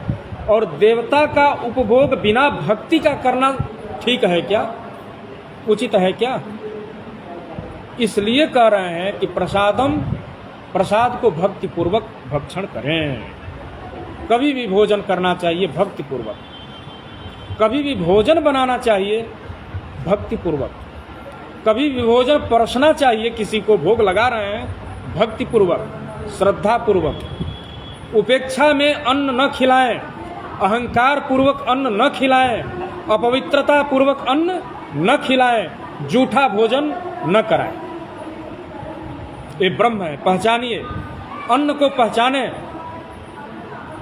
और देवता का उपभोग बिना भक्ति का करना ठीक है क्या? उचित है क्या? इसलिए कह रहे हैं कि प्रसाद को भक्ति पूर्वक भक्षण करें। कभी भी भोजन करना चाहिए भक्ति पूर्वक, कभी भी भोजन बनाना चाहिए भक्ति पूर्वक, कभी भी भोजन परसना चाहिए, किसी को भोग लगा रहे हैं भक्ति पूर्वक, श्रद्धा पूर्वक। उपेक्षा में अन्न न खिलाएं, अहंकार पूर्वक अन्न न खिलाएं, अपवित्रता पूर्वक अन्न न खिलाएं, जूठा भोजन न कराएं। ये ब्रह्म है, पहचानिए, अन्न को पहचाने।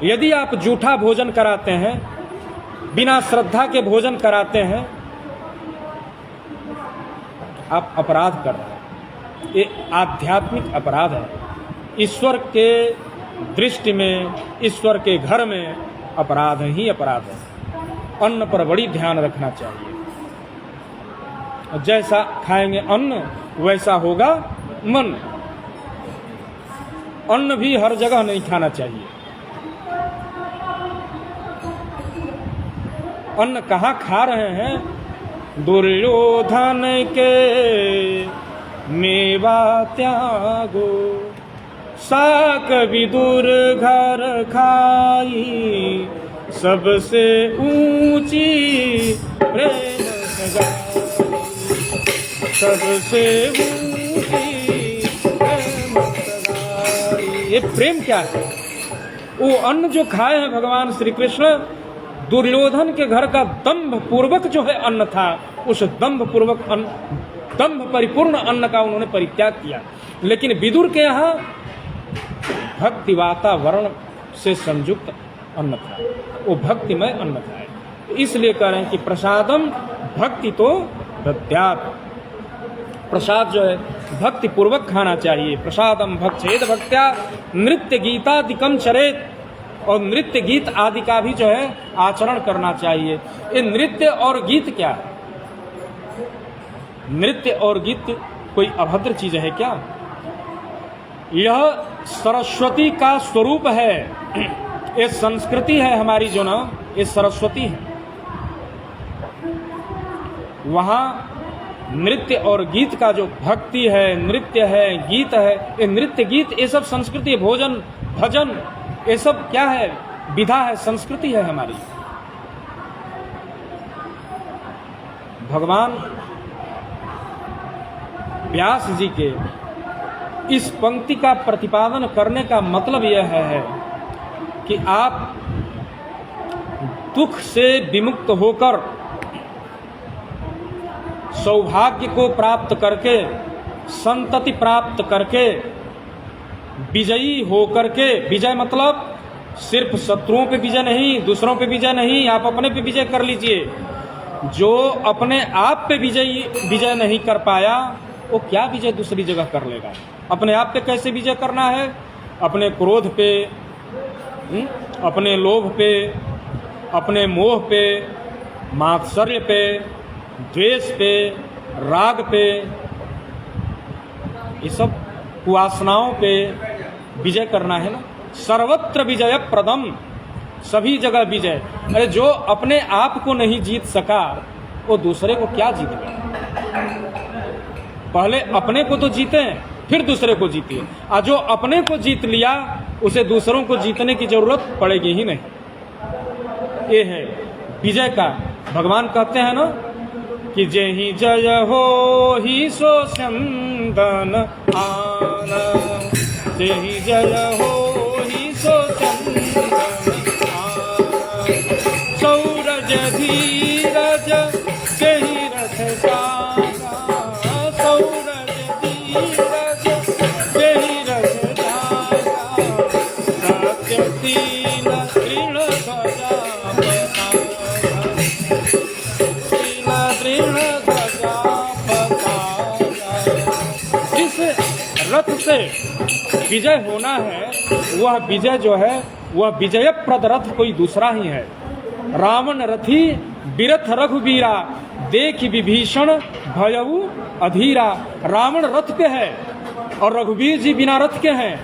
यदि आप जूठा भोजन कराते हैं, बिना श्रद्धा के भोजन कराते हैं, आप अपराध कर रहे हैं। ये आध्यात्मिक अपराध है। ईश्वर के दृष्टि में, ईश्वर के घर में अपराध ही अपराध है। अन्न पर बड़ी ध्यान रखना चाहिए। जैसा खाएंगे अन्न वैसा होगा मन। अन्न भी हर जगह नहीं खाना चाहिए। अन्न कहाँ खा रहे हैं? दुर्योधन के मेवा त्यागो, साक विदुर घर खाई, सबसे ऊंची प्रेम सगाई, सबसे ऊंची प्रेम सगाई। ये प्रेम क्या है? वो अन्न जो खाए हैं भगवान श्री कृष्ण, दुर्योधन के घर का दंभ पूर्वक जो है अन्न था, उस दंभ पूर्वक अन्न, दंभ परिपूर्ण अन्न का उन्होंने परित्याग किया। लेकिन विदुर के यहाँ भक्ति वातावरण से संयुक्त अन्न था, वो भक्तिमय अन्न था। इसलिए कह रहे हैं कि प्रसादम भक्ति तो दद्यात्, प्रसाद जो है भक्ति पूर्वक खाना चाहिए। प्रसादम भक्षेत भक्त्या नृत्य गीतादिकम चरेत, और नृत्य गीत आदि का भी जो है आचरण करना चाहिए। ये नृत्य और गीत क्या है? नृत्य और गीत कोई अभद्र चीज है क्या? यह सरस्वती का स्वरूप है। ये संस्कृति है हमारी जो ना, ये सरस्वती है। वहाँ नृत्य और गीत का जो भक्ति है, नृत्य है, गीत है, ये नृत्य गीत ये सब संस्कृति है। भोजन भजन ये सब क्या है? विधा है, संस्कृति है हमारी। भगवान व्यास जी के इस पंक्ति का प्रतिपादन करने का मतलब यह है कि आप दुख से विमुक्त होकर सौभाग्य को प्राप्त करके, संतति प्राप्त करके, विजयी होकर के, विजय मतलब सिर्फ शत्रुओं पे विजय नहीं, दूसरों पे विजय नहीं, आप अपने पे विजय कर लीजिए। जो अपने आप पे विजय नहीं कर पाया वो क्या विजय दूसरी जगह कर लेगा। अपने आप पे कैसे विजय करना है? अपने क्रोध पे, अपने लोभ पे, अपने मोह पे, मात्सर्य पे, द्वेष पे, राग पे, ये सब कुवासनाओं पे विजय करना है ना। सर्वत्र विजय प्रदम, सभी जगह विजय। अरे जो अपने आप को नहीं जीत सका वो दूसरे को क्या जीत गया। पहले अपने को तो जीते फिर दूसरे को जीतिए। और जो अपने को जीत लिया उसे दूसरों को जीतने की जरूरत पड़ेगी ही नहीं। ये है विजय का। भगवान कहते हैं ना कि जेहि जय हो ही सो चंदन आना, जेहि जय हो ही सो चंदन आना, सौरज धीरज जेहि रथ जागा, सौरज धीरज जेहि रथ जागा, सत्य तीन तृण ध्वजा रथ से विजय होना है। वह विजय जो है वह विजयप्रद रथ कोई दूसरा ही है। रावण रथी बिरथ रघुबीरा, देख विभीषण भयउ अधीरा। रावण रथ पे है और रघुवीर जी बिना रथ के हैं,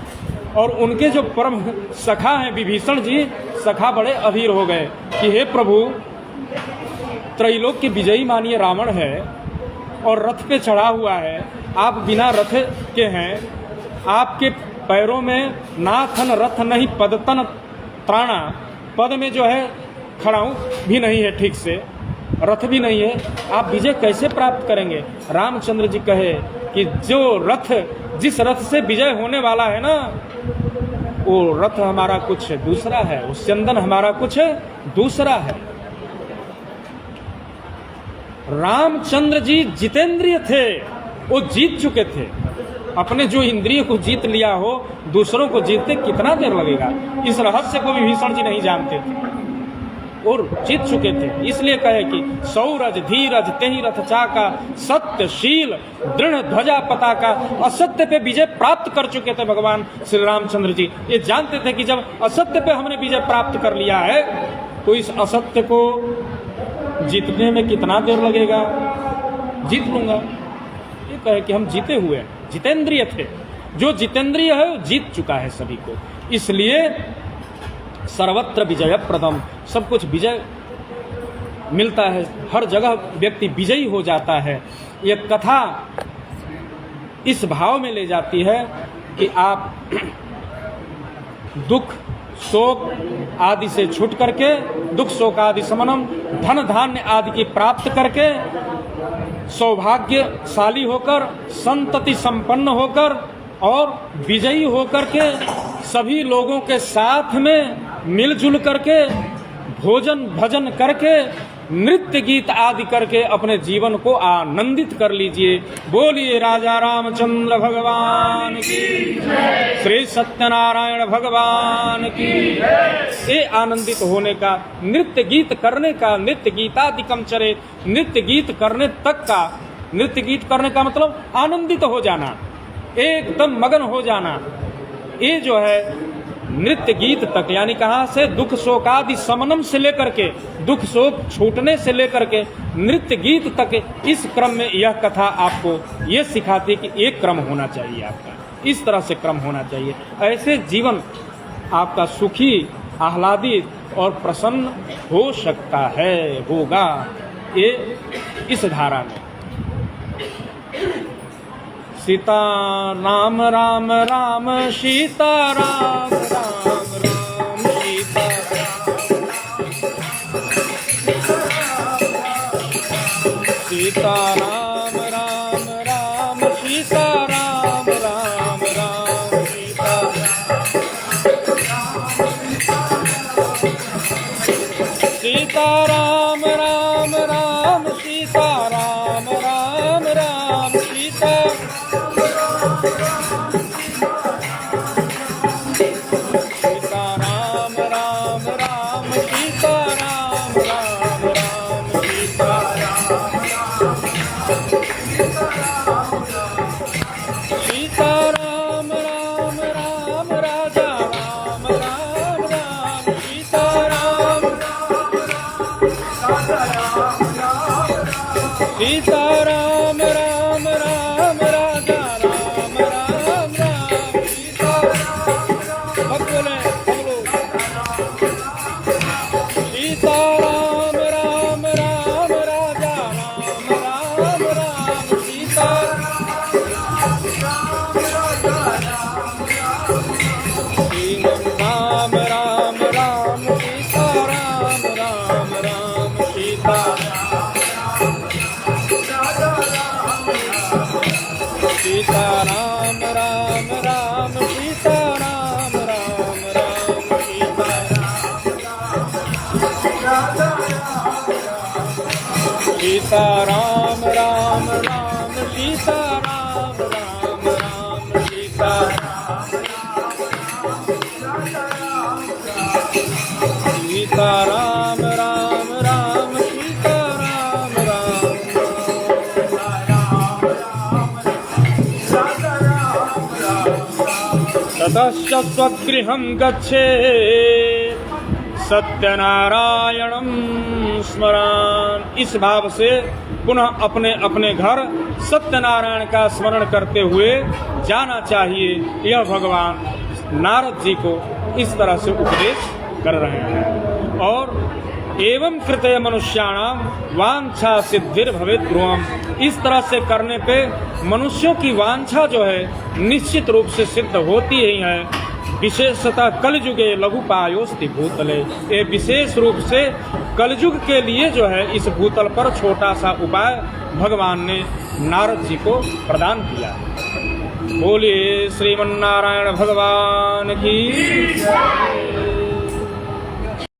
और उनके जो परम सखा हैं विभीषण जी, सखा बड़े अधीर हो गए कि हे प्रभु, त्रैलोक के विजयी मानिए रावण है और रथ पे चढ़ा हुआ है, आप बिना रथ के हैं, आपके पैरों में नाथन रथ नहीं पदतन त्राणा, पद में जो है खड़ाऊ भी नहीं है ठीक से, रथ भी नहीं है, आप विजय कैसे प्राप्त करेंगे। रामचंद्र जी कहे कि जो रथ, जिस रथ से विजय होने वाला है ना, वो रथ हमारा कुछ दूसरा है, वो चंदन हमारा कुछ दूसरा है। रामचंद्र जी जितेंद्रिय थे, वो जीत चुके थे। अपने जो इंद्रिय को जीत लिया हो, दूसरों को जीतते कितना देर लगेगा, इस रहस्य को विभीषण जी नहीं जानते थे और जीत चुके थे। इसलिए कहे कि सौरज धीरज तेहि रथ चाका, सत्यशील दृढ़ ध्वजा पताका। असत्य पे विजय प्राप्त कर चुके थे भगवान श्री रामचंद्र जी। ये जानते थे कि जब असत्य पे हमने विजय प्राप्त कर लिया है तो इस असत्य को जीतने में कितना देर लगेगा, जीत लूंगा। ये कहे कि हम जीते हुए, जितेंद्रिय थे। जो जितेंद्रिय है वो जीत चुका है सभी को। इसलिए सर्वत्र विजय प्रदम, सब कुछ विजय मिलता है, हर जगह व्यक्ति विजयी हो जाता है। ये कथा इस भाव में ले जाती है कि आप दुख शोक आदि से छूट करके, दुख शोक आदि समनम, धन धान्य आदि की प्राप्त करके, सौभाग्यशाली होकर, संतति संपन्न होकर और विजयी होकर के सभी लोगों के साथ में मिलजुल करके, भोजन भजन करके, नृत्य गीत आदि करके अपने जीवन को आनंदित कर लीजिए। बोलिए राजा रामचंद्र भगवान की, श्री सत्यनारायण भगवान की। ये आनंदित होने का, नृत्य गीत करने का, नृत्य गीतादिकम चरे, नृत्य गीत करने तक का, नृत्य गीत करने का मतलब आनंदित हो जाना, एकदम मगन हो जाना। ये जो है नृत्य गीत तक, यानी कहाँ से, दुख शोक आदि समनम से लेकर के, दुख शोक छूटने से लेकर के नृत्य गीत तक, इस क्रम में यह कथा आपको ये सिखाती है कि एक क्रम होना चाहिए आपका, इस तरह से क्रम होना चाहिए। ऐसे जीवन आपका सुखी, आह्लादित और प्रसन्न हो सकता है, होगा। ये इस धारा में सीता राम राम राम सीता राम राम राम सीता राम, सीता राम राम राम सीता राम राम राम सीता सीता राम राम राम सीता राम राम राम सीता सीता राम राम राम सीता राम राम राम सीता सीता राम राम राम राजा राम राम राम सीता राम सीता राम राम राम राजा राम राम राम सीता सब बोले सब लोग सीता राम राम राम राजा राम राम राम सीता राम राम राम सीता राम राम राम सीता सीता राम राम राम सीता राम राम राम सीता सीता राम राम राम सीता राम राम राम सीता सीता राम राम राम सीता राम राम ततश्च स्वगृहं गच्छेत् सत्यनारायणं स्मरान। इस भाव से पुनः अपने अपने घर सत्यनारायण का स्मरण करते हुए जाना चाहिए। यह भगवान नारद जी को इस तरह से उपदेश कर रहे हैं। और एवं कृते मनुष्याणाम वांछा सिद्धिर्भवेत् ध्रुवम्। इस तरह से करने पे मनुष्यों की वांछा जो है निश्चित रूप से सिद्ध होती ही है। विशेषतः कलयुगे लघुपायोस्ति भूतले। ये विशेष रूप से कलयुग के लिए जो है इस भूतल पर छोटा सा उपाय भगवान ने नारद जी को प्रदान किया। बोलिए श्रीमन्नारायण भगवान की।